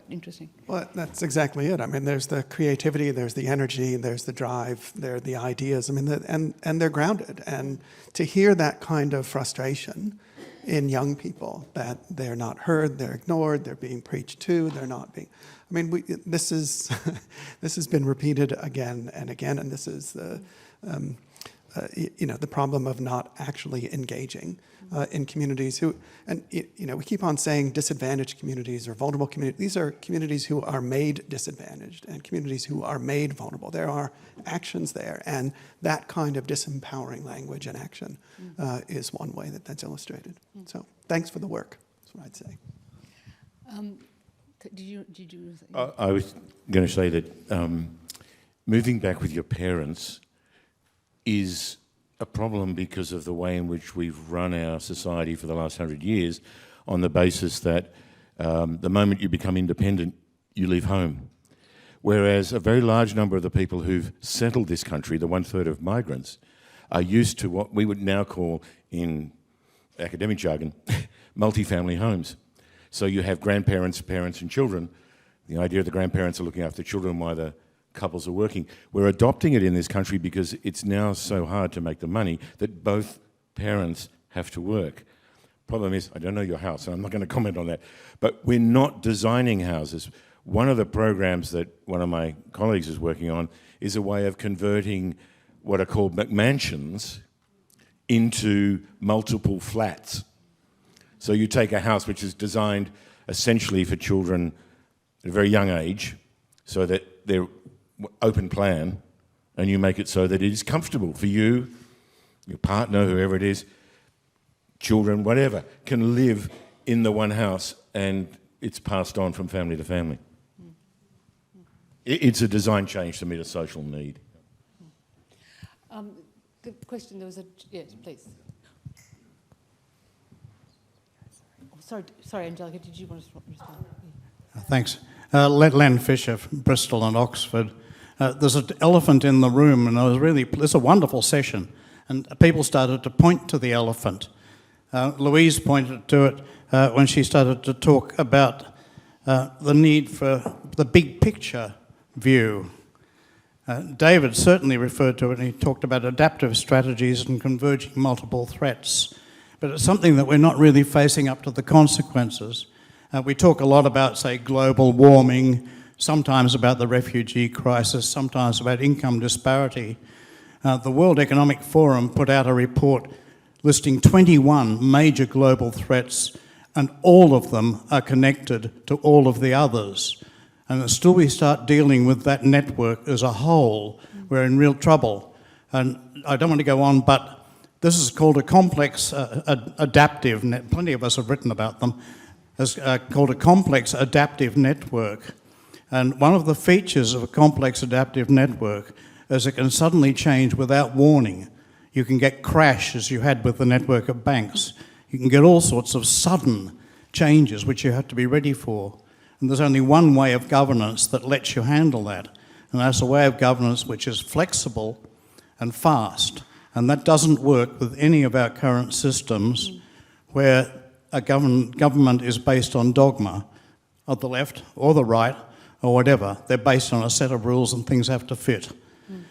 interesting. Well, that's exactly it. I mean, there's the creativity, there's the energy, there's the drive, there are the ideas. I mean, and they're grounded. And to hear that kind of frustration in young people, that they're not heard, they're ignored, they're being preached to, they're not being. I I mean, this is this has been repeated again and again, and this is the the problem of not actually engaging in communities who, and we keep on saying disadvantaged communities or vulnerable communities. These are communities who are made disadvantaged and communities who are made vulnerable. There are actions there, and that kind of disempowering language and action is one way that that's illustrated. So thanks for the work, that's what I'd say. Did you I was going to say that moving back with your parents is a problem because of the way in which we've run our society for the last 100 years, on the basis that the moment you become independent, you leave home. Whereas a very large number of the people who've settled this country, the 1/3 of migrants, are used to what we would now call, in academic jargon, multifamily homes. So you have grandparents, parents and children. The idea of the grandparents are looking after children while the couples are working. We're adopting it in this country because it's now so hard to make the money that both parents have to work. Problem is, I don't know your house, and I'm not going to comment on that, but we're not designing houses. One of the programs that one of my colleagues is working on is a way of converting what are called McMansions into multiple flats. So you take a house which is designed essentially for children at a very young age, so that they're open plan, and you make it so that it is comfortable for you, your partner, whoever it is, children, whatever, can live in the one house, and it's passed on from family to family. It's a design change to meet a social need. The question, there was a... Yes, please. Oh, sorry, Angelica, did you want to respond? Thanks. Len Fisher from Bristol and Oxford. There's an elephant in the room, and it's a wonderful session, and people started to point to the elephant. Louise pointed to it when she started to talk about the need for the big picture view. David certainly referred to it, and he talked about adaptive strategies and converging multiple threats. But it's something that we're not really facing up to the consequences. We talk a lot about, say, global warming, sometimes about the refugee crisis, sometimes about income disparity. The World Economic Forum put out a report listing 21 major global threats, and all of them are connected to all of the others. And until we start dealing with that network as a whole, we're in real trouble. And I don't want to go on, but this is called a complex adaptive net. Plenty of us have written about them. It's called a complex adaptive network. And one of the features of a complex adaptive network is it can suddenly change without warning. You can get crash, as you had with the network of banks. You can get all sorts of sudden changes which you have to be ready for. And there's only one way of governance that lets you handle that. And that's a way of governance which is flexible and fast. And that doesn't work with any of our current systems where a government is based on dogma of the left or the right or whatever. They're based on a set of rules and things have to fit.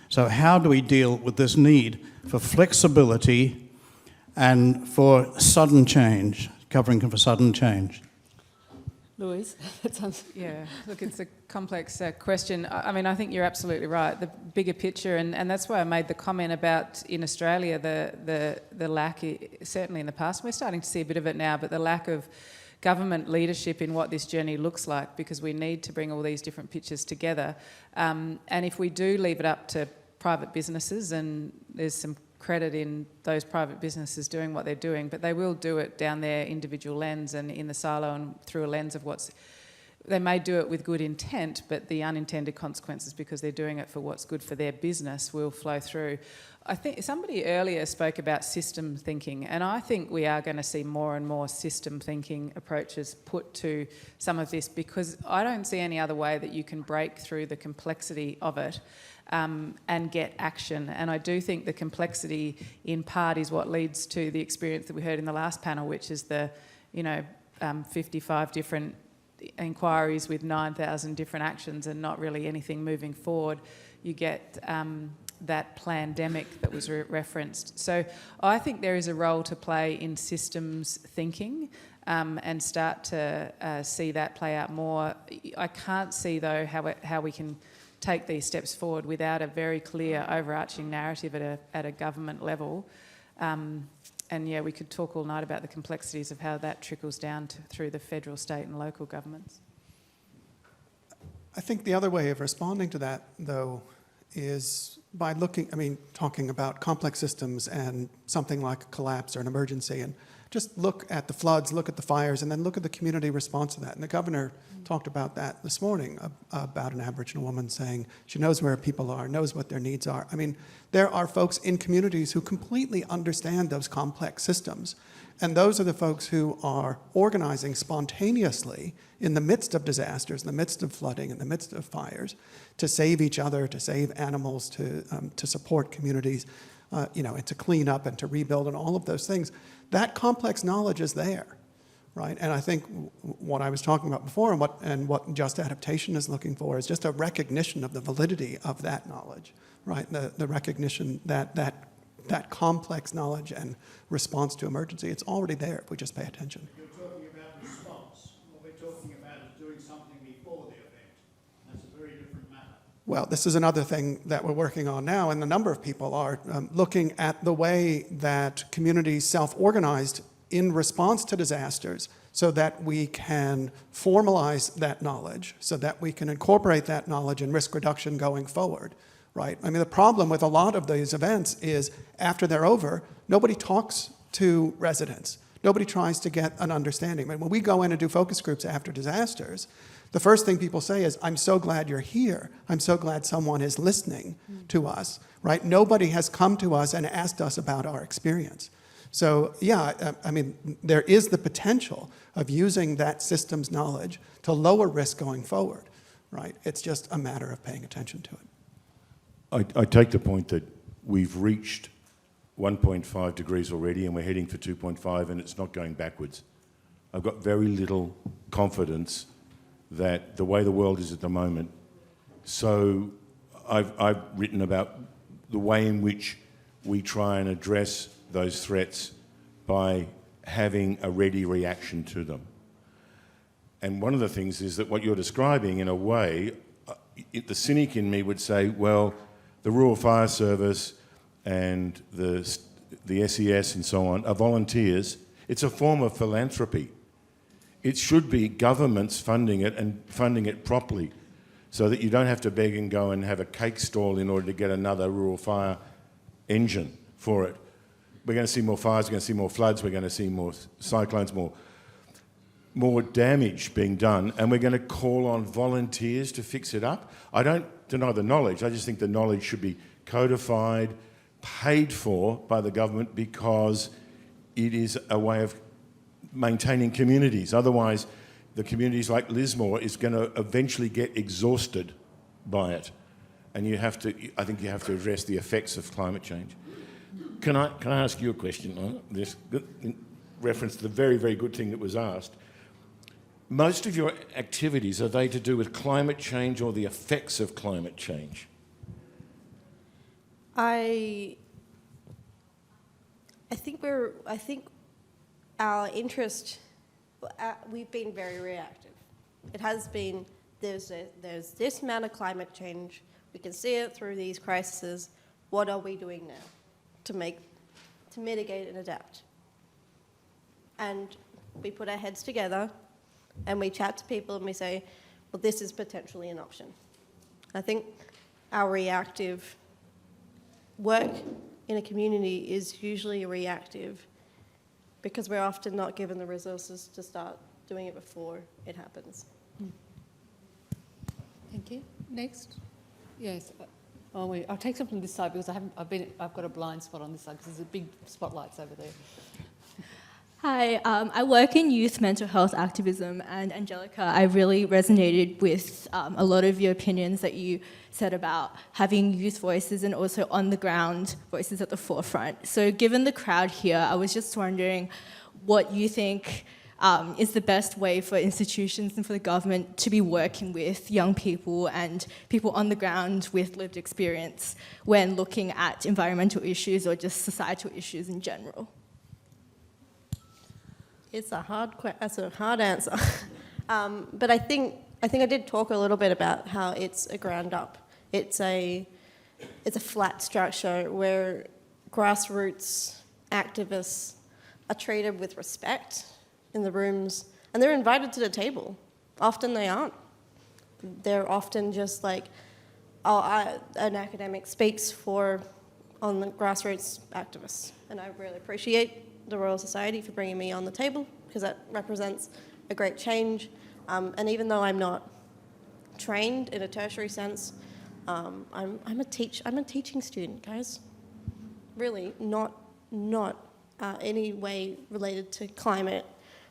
So how do we deal with this need for flexibility and for sudden change, covering for sudden change? Louise, that sounds... Yeah, look, it's a complex question. I mean, I think you're absolutely right. The bigger picture, and that's why I made the comment about in Australia, the lack, certainly in the past, we're starting to see a bit of it now, but the lack of government leadership in what this journey looks like, because we need to bring all these different pictures together. And if we do leave it up to private businesses, and there's some credit in those private businesses doing what they're doing, but they will do it down their individual lens and in the silo and through a lens of they may do it with good intent, but the unintended consequences, because they're doing it for what's good for their business, will flow through. I think somebody earlier spoke about system thinking, and I think we are going to see more and more system thinking approaches put to some of this, because I don't see any other way that you can break through the complexity of it and get action. And I do think the complexity in part is what leads to the experience that we heard in the last panel, which is the 55 different inquiries with 9,000 different actions and not really anything moving forward. You get that pandemic that was referenced. So I think there is a role to play in systems thinking and start to see that play out more. I can't see, though, how we can take these steps forward without a very clear overarching narrative at a government level. And yeah, we could talk all night about the complexities of how that trickles down through the federal, state and local governments. I think the other way of responding to that, though, is by talking about complex systems and something like a collapse or an emergency, and just look at the floods, look at the fires, and then look at the community response to that. And the governor talked about that this morning, about an Aboriginal woman saying she knows where people are, knows what their needs are. I mean, there are folks in communities who completely understand those complex systems. And those are the folks who are organizing spontaneously in the midst of disasters, in the midst of flooding, in the midst of fires, to save each other, to save animals, to support communities, and to clean up and to rebuild and all of those things. That complex knowledge is there, right? And I think what I was talking about before and what Just Adaptation is looking for is just a recognition of the validity of that knowledge, right? The recognition that complex knowledge and response to emergency, it's already there if we just pay attention. You're talking about response. What we're talking about is doing something before the event. That's a very different matter. Well, this is another thing that we're working on now, and a number of people are looking at the way that communities self-organized in response to disasters so that we can formalize that knowledge, so that we can incorporate that knowledge in risk reduction going forward. Right? I mean, the problem with a lot of these events is after they're over, nobody talks to residents. Nobody tries to get an understanding. I mean, when we go in and do focus groups after disasters, the first thing people say is, I'm so glad you're here. I'm so glad someone is listening to us, right? Nobody has come to us and asked us about our experience. So, yeah, I mean, there is the potential of using that systems knowledge to lower risk going forward, right? It's just a matter of paying attention to it. I take the point that we've reached 1.5 degrees already and we're heading for 2.5 and it's not going backwards. I've got very little confidence that the way the world is at the moment, so I've written about the way in which we try and address those threats by having a ready reaction to them. And one of the things is that what you're describing, in a way, the cynic in me would say, well, the Rural Fire Service and the SES and so on are volunteers. It's a form of philanthropy. It should be governments funding it and funding it properly so that you don't have to beg and go and have a cake stall in order to get another rural fire engine for it. We're going to see more fires, we're going to see more floods, we're going to see more cyclones, more damage being done, and we're going to call on volunteers to fix it up. I don't deny the knowledge, I just think the knowledge should be codified, paid for by the government because it is a way of maintaining communities. Otherwise, the communities like Lismore is going to eventually get exhausted by it. And I think you have to address the effects of climate change. Can I ask you a question on this, in reference to the very, very good thing that was asked? Most of your activities, are they to do with climate change or the effects of climate change? I think our interest, we've been very reactive. It has been, there's this amount of climate change, we can see it through these crises, what are we doing now to mitigate and adapt? And we put our heads together and we chat to people and we say, well, this is potentially an option. I think our reactive work in a community is usually reactive because we're often not given the resources to start doing it before it happens. Thank you. Next. Yes. I'll take some from this side because I've got a blind spot on this side because there's a big spotlights over there. Hi, I work in youth mental health activism, and Angelica, I really resonated with a lot of your opinions that you said about having youth voices and also on-the-ground voices at the forefront. So given the crowd here, I was just wondering what you think is the best way for institutions and for the government to be working with young people and people on the ground with lived experience when looking at environmental issues or just societal issues in general? It's that's a hard answer. But I think I did talk a little bit about how it's a ground up. It's a flat structure where grassroots activists are treated with respect in the rooms, and they're invited to the table. Often they aren't. They're often just like, an academic speaks on the grassroots activists, and I really appreciate the Royal Society for bringing me on the table, because that represents a great change. And even though I'm not trained in a tertiary sense, I'm a teaching student, guys. Really, not any way related to climate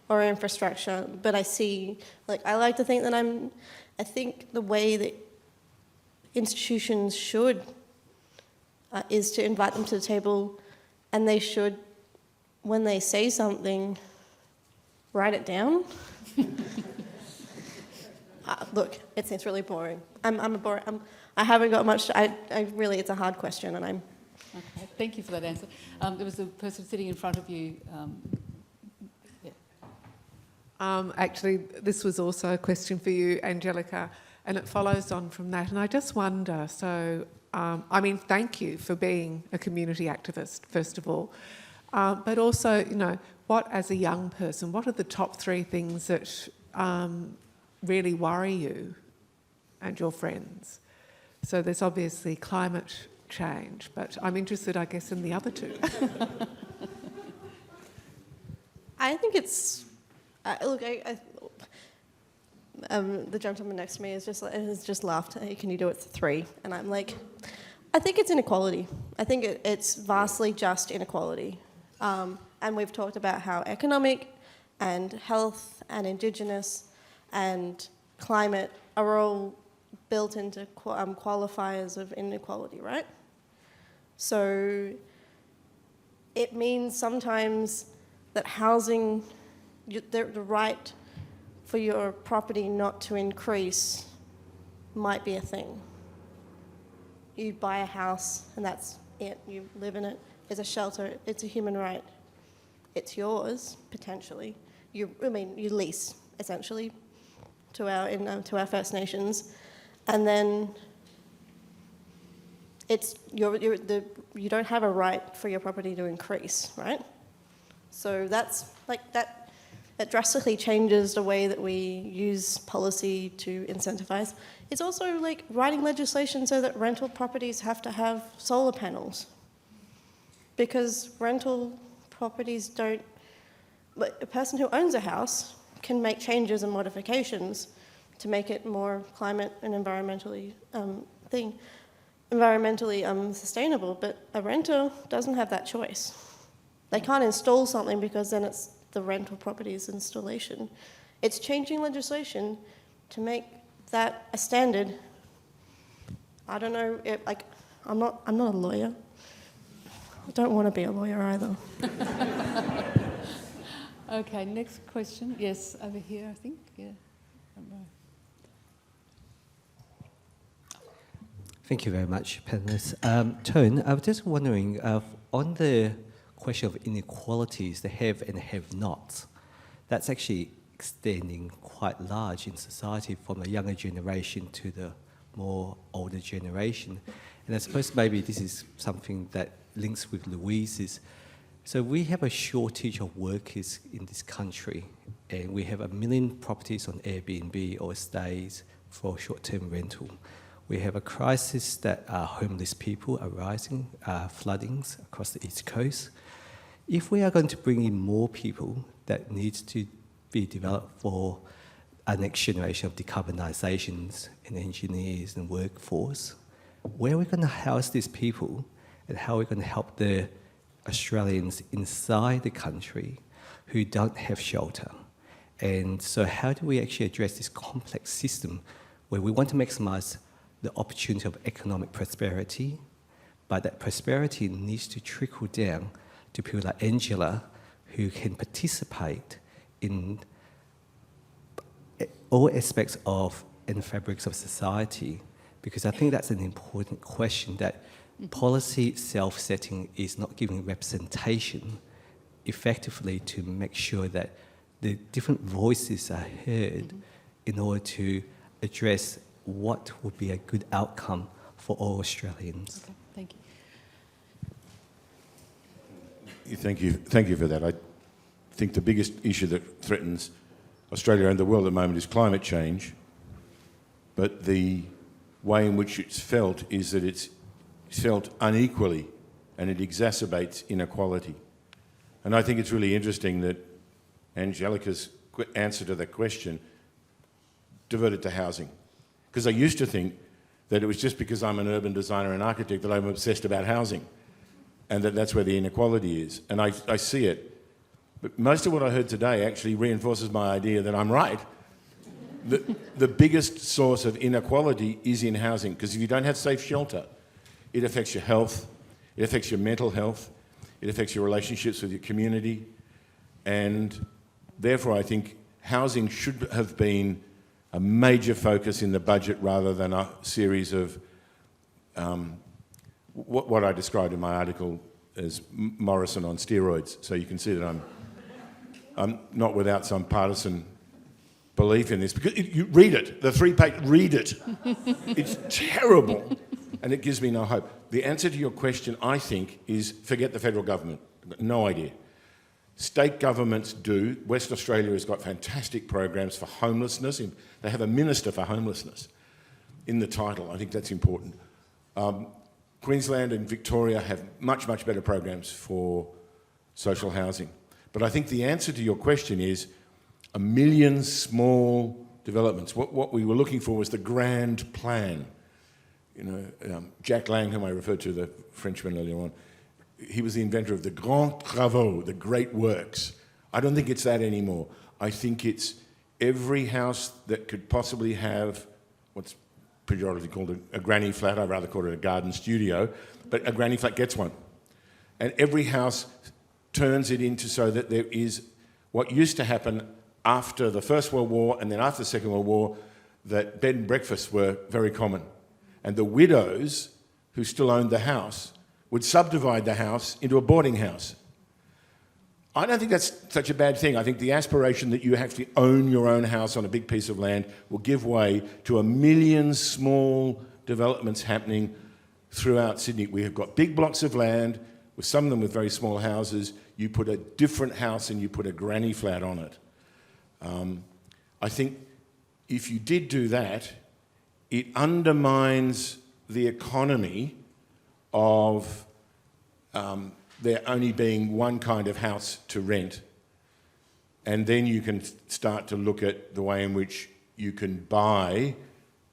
or infrastructure, but I like to think that I think the way that institutions should is to invite them to the table, and they should, when they say something, write it down. Look, it's really boring. I haven't got much. Really, it's a hard question, and I'm. Okay, thank you for that answer. There was a person sitting in front of you. Actually, this was also a question for you, Angelica, and it follows on from that. And I just wonder, thank you for being a community activist, first of all. But also, what, as a young person, what are the top 3 things that really worry you and your friends? So there's obviously climate change, but I'm interested, I guess, in the other 2. I think it's the gentleman next to me has just laughed. Hey, can you do it for 3? And I'm like, I think it's inequality. I think it's vastly just inequality. And we've talked about how economic and health and Indigenous and climate are all built into qualifiers of inequality, right? So it means sometimes that housing, the right for your property not to increase might be a thing. You buy a house and that's it, you live in it. It's a shelter, it's a human right. It's yours, potentially. You lease, essentially, to our First Nations. And then you don't have a right for your property to increase, right? So that's like that. It drastically changes the way that we use policy to incentivize. It's also like writing legislation so that rental properties have to have solar panels, because rental properties don't. But a person who owns a house can make changes and modifications to make it more climate and environmentally sustainable, but a renter doesn't have that choice. They can't install something because then it's the rental property's installation. It's changing legislation to make that a standard. I don't know, I'm not a lawyer. I don't want to be a lawyer either. Okay, next question. Yes, over here, I think. Yeah. Thank you very much, panelists. Tone, I was just wondering, on the question of inequalities, the have and have-nots, that's actually extending quite large in society from the younger generation to the more older generation. And I suppose maybe this is something that links with Louise's. So we have a shortage of workers in this country, and we have 1 million properties on Airbnb or stays for short-term rental. We have a crisis that homeless people are rising, floodings across the East Coast. If we are going to bring in more people that needs to be developed for our next generation of decarbonisations and engineers and workforce, where are we going to house these people, and how are we going to help the Australians inside the country who don't have shelter? And so how do we actually address this complex system where we want to maximise the opportunity of economic prosperity, but that prosperity needs to trickle down to people like Angela, who can participate in all aspects of and fabrics of society, because I think that's an important question, that policy self-setting is not giving representation effectively to make sure that the different voices are heard in order to address what would be a good outcome for all Australians. Okay, thank you. Thank you for that. I think the biggest issue that threatens Australia and the world at the moment is climate change, but the way in which it's felt is that it's felt unequally and it exacerbates inequality. And I think it's really interesting that Angelica's answer to that question diverted to housing. Because I used to think that it was just because I'm an urban designer and architect that I'm obsessed about housing, and that's where the inequality is. And I see it. But most of what I heard today actually reinforces my idea that I'm right. The biggest source of inequality is in housing, because if you don't have safe shelter, it affects your health, it affects your mental health, it affects your relationships with your community, and therefore I think housing should have been a major focus in the budget rather than a series of what I described in my article as Morrison on steroids. So you can see that I'm not without some partisan belief in this, because you read it, the 3-page, read it. It's terrible, and it gives me no hope. The answer to your question, I think, is forget the federal government. I've got no idea. State governments do. West Australia has got fantastic programs for homelessness. They have a minister for homelessness in the title. I think that's important. Queensland and Victoria have much, much better programs for social housing. But I think the answer to your question is 1 million small developments. What we were looking for was the grand plan. You know, Jacques Lang, whom I referred to, the Frenchman earlier on, he was the inventor of the grands travaux, the great works. I don't think it's that anymore. I think it's every house that could possibly have what's pejoratively called a granny flat. I'd rather call it a garden studio, but a granny flat gets one. And every house turns it into so that there is what used to happen after the First World War and then after the Second World War, that bed and breakfasts were very common. And the widows who still owned the house would subdivide the house into a boarding house. I don't think that's such a bad thing. I think the aspiration that you have to own your own house on a big piece of land will give way to 1 million small developments happening throughout Sydney. We have got big blocks of land, with some of them with very small houses. You put a different house and you put a granny flat on it. I think if you did do that, it undermines the economy of there only being one kind of house to rent. And then you can start to look at the way in which you can buy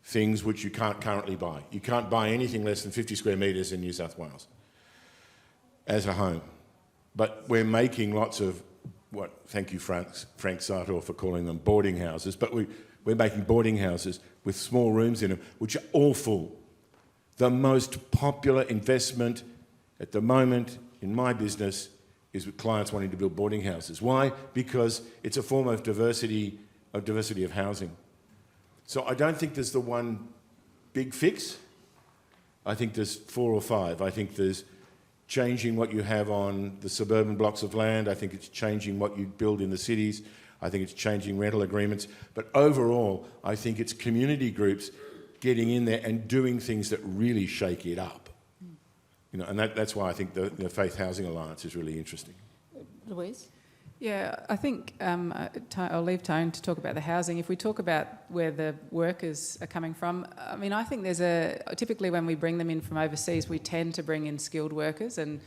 things which you can't currently buy. You can't buy anything less than 50 square metres in New South Wales as a home. But we're making lots of, thank you Frank Sartor for calling them boarding houses, but we're making boarding houses with small rooms in them, which are all full. The most popular investment at the moment in my business is with clients wanting to build boarding houses. Why? Because it's a form of diversity of housing. So I don't think there's the one big fix. I think there's 4 or 5. I think there's changing what you have on the suburban blocks of land. I think it's changing what you build in the cities. I think it's changing rental agreements. But overall, I think it's community groups getting in there and doing things that really shake it up. You know, and that's why I think the Faith Housing Alliance is really interesting. Louise? Yeah, I think I'll leave Tone to talk about the housing. If we talk about where the workers are coming from, I mean, I think typically when we bring them in from overseas, we tend to bring in skilled workers and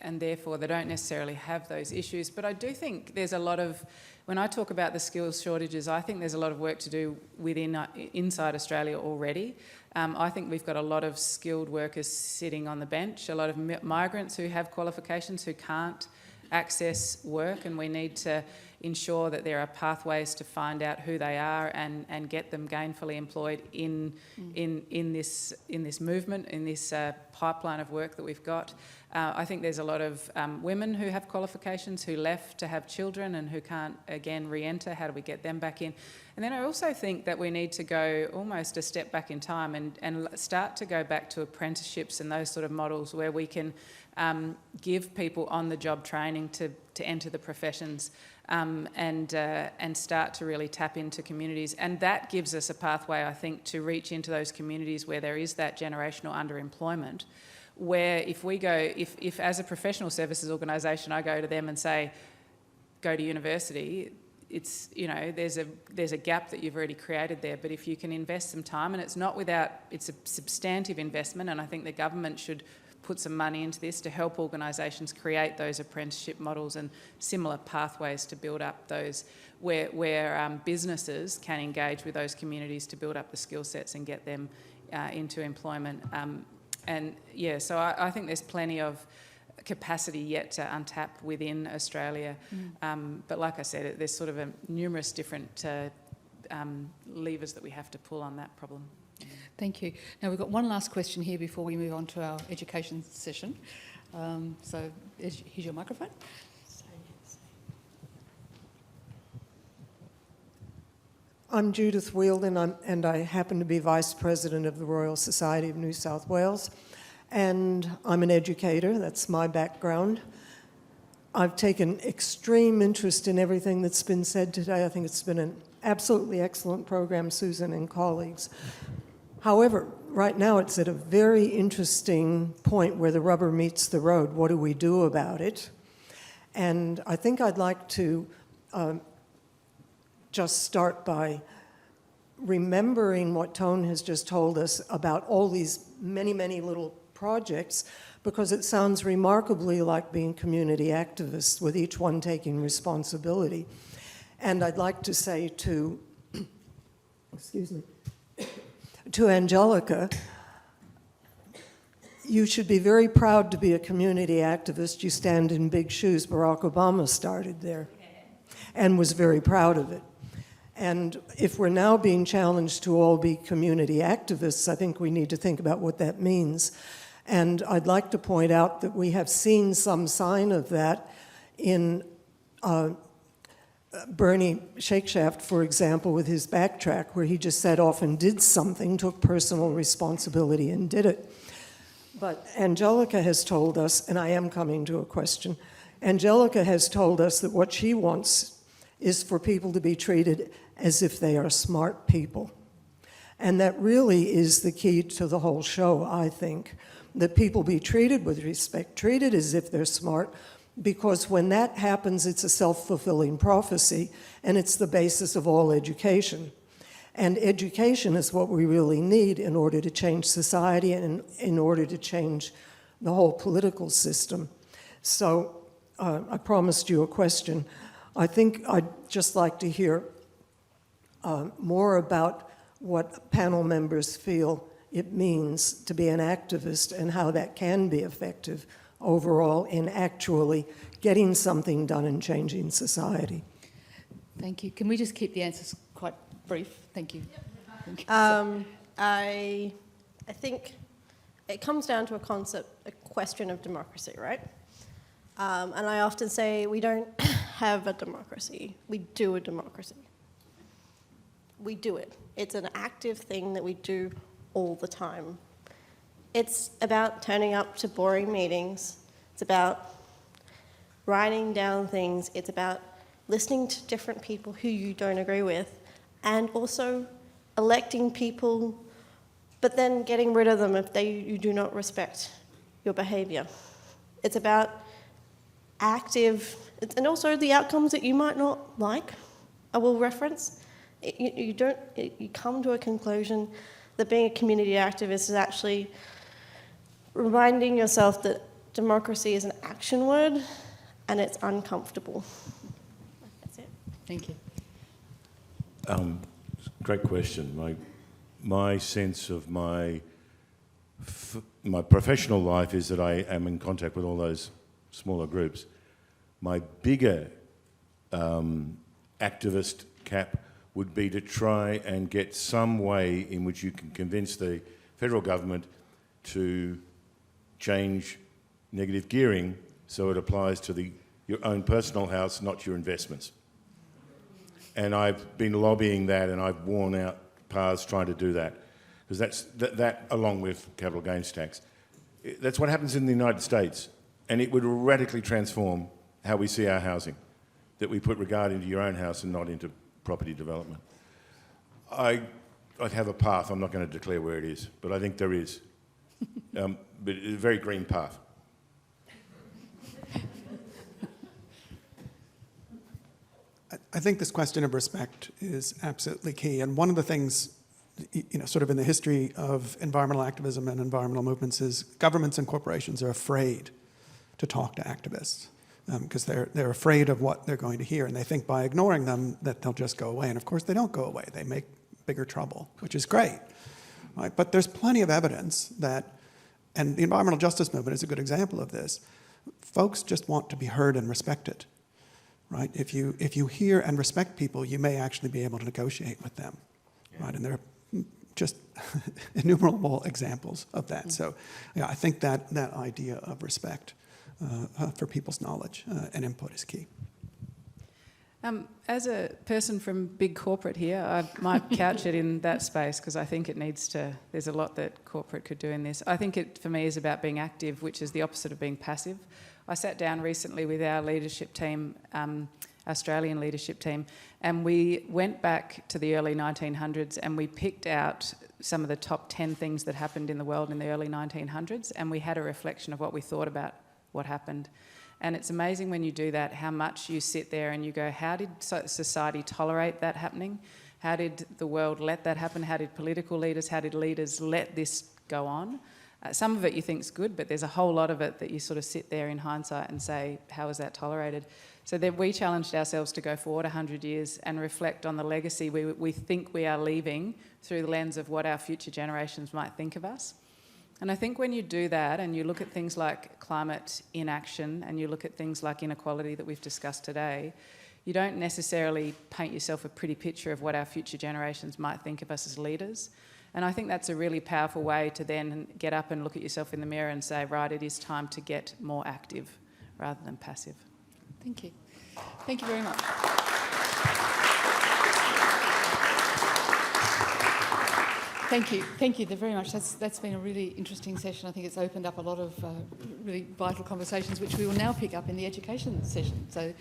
therefore they don't necessarily have those issues. But I do think there's a lot of, when I talk about the skills shortages, I think there's a lot of work to do inside Australia already. I think we've got a lot of skilled workers sitting on the bench, a lot of migrants who have qualifications who can't access work, and we need to ensure that there are pathways to find out who they are and get them gainfully employed in this movement, in this pipeline of work that we've got. I think there's a lot of women who have qualifications who left to have children and who can't, again, re-enter. How do we get them back in? And then I also think that we need to go almost a step back in time and start to go back to apprenticeships and those sort of models where we can give people on-the-job training to enter the professions and start to really tap into communities. And that gives us a pathway, I think, to reach into those communities where there is that generational underemployment, where if we go, if as a professional services organisation I go to them and say, go to university, it's, you know, there's a gap that you've already created there. But if you can invest some time, and it's not without, it's a substantive investment, and I think the government should put some money into this to help organisations create those apprenticeship models and similar pathways to build up those where businesses can engage with those communities to build up the skill sets and get them into employment. And yeah, so I think there's plenty of capacity yet to untap within Australia. But like I said, there's sort of numerous different levers that we have to pull on that problem. Thank you. Now we've got one last question here before we move on to our education session. So here's your microphone. I'm Judith Wielden, and I happen to be Vice President of the Royal Society of New South Wales. And I'm an educator, that's my background. I've taken extreme interest in everything that's been said today. I think it's been an absolutely excellent program, Susan and colleagues. However, right now it's at a very interesting point where the rubber meets the road. What do we do about it? And I think I'd like to just start by remembering what Tone has just told us about all these many, many little projects, because it sounds remarkably like being community activists, with each one taking responsibility. And I'd like to say to, excuse me, to Angelica, you should be very proud to be a community activist. You stand in big shoes. Barack Obama started there and was very proud of it. And if we're now being challenged to all be community activists, I think we need to think about what that means. And I'd like to point out that we have seen some sign of that in Bernie Shakeshaft, for example, with his backtrack, where he just set off and did something, took personal responsibility and did it. But Angelica has told us, and I am coming to a question, Angelica has told us that what she wants is for people to be treated as if they are smart people. And that really is the key to the whole show, I think, that people be treated with respect, treated as if they're smart, because when that happens, it's a self-fulfilling prophecy, and it's the basis of all education. And education is what we really need in order to change society and in order to change the whole political system. So I promised you a question. I think I'd just like to hear more about what panel members feel it means to be an activist and how that can be effective overall in actually getting something done and changing society. Thank you. Can we just keep the answers quite brief? Thank you. Thank you. I think it comes down to a question of democracy, right? And I often say we don't have a democracy, we do a democracy. We do it. It's an active thing that we do all the time. It's about turning up to boring meetings. It's about writing down things. It's about listening to different people who you don't agree with, and also electing people, but then getting rid of them if you do not respect your behaviour. It's about active, and also the outcomes that you might not like, I will reference. You come to a conclusion that being a community activist is actually reminding yourself that democracy is an action word and it's uncomfortable. That's it. Thank you. Great question. My sense of my professional life is that I am in contact with all those smaller groups. My bigger activist cap would be to try and get some way in which you can convince the federal government to change negative gearing so it applies to your own personal house, not your investments. And I've been lobbying that, and I've worn out paths trying to do that, because that along with capital gains tax, that's what happens in the United States, and it would radically transform how we see our housing, that we put regard into your own house and not into property development. I'd have a path. I'm not going to declare where it is, but I think there is. But it's a very green path. I think this question of respect is absolutely key. And one of the things, sort of in the history of environmental activism and environmental movements is governments and corporations are afraid to talk to activists because they're afraid of what they're going to hear. And they think by ignoring them that they'll just go away. And of course, they don't go away. They make bigger trouble, which is great. Right? But there's plenty of evidence that, and the environmental justice movement is a good example of this, folks just want to be heard and respected. Right? If you hear and respect people, you may actually be able to negotiate with them. Yeah. Right? And there are just innumerable examples of that. So yeah, I think that idea of respect for people's knowledge and input is key. As a person from big corporate here, I might couch it in that space because I think it needs to, there's a lot that corporate could do in this. I think it, for me, is about being active, which is the opposite of being passive. I sat down recently with our leadership team, Australian leadership team, and we went back to the early 1900s and we picked out some of the top 10 things that happened in the world in the early 1900s, and we had a reflection of what we thought about what happened. And it's amazing when you do that, how much you sit there and you go, how did society tolerate that happening? How did the world let that happen? How did political leaders, how did leaders let this go on? Some of it you think is good, but there's a whole lot of it that you sort of sit there in hindsight and say, how is that tolerated? So then we challenged ourselves to go forward 100 years and reflect on the legacy we think we are leaving through the lens of what our future generations might think of us. And I think when you do that and you look at things like climate inaction and you look at things like inequality that we've discussed today, you don't necessarily paint yourself a pretty picture of what our future generations might think of us as leaders. And I think that's a really powerful way to then get up and look at yourself in the mirror and say, right, it is time to get more active rather than passive. Thank you. Thank you very much. Thank you very much. That's been a really interesting session. I think it's opened up a lot of really vital conversations, which we will now pick up in the education session. So.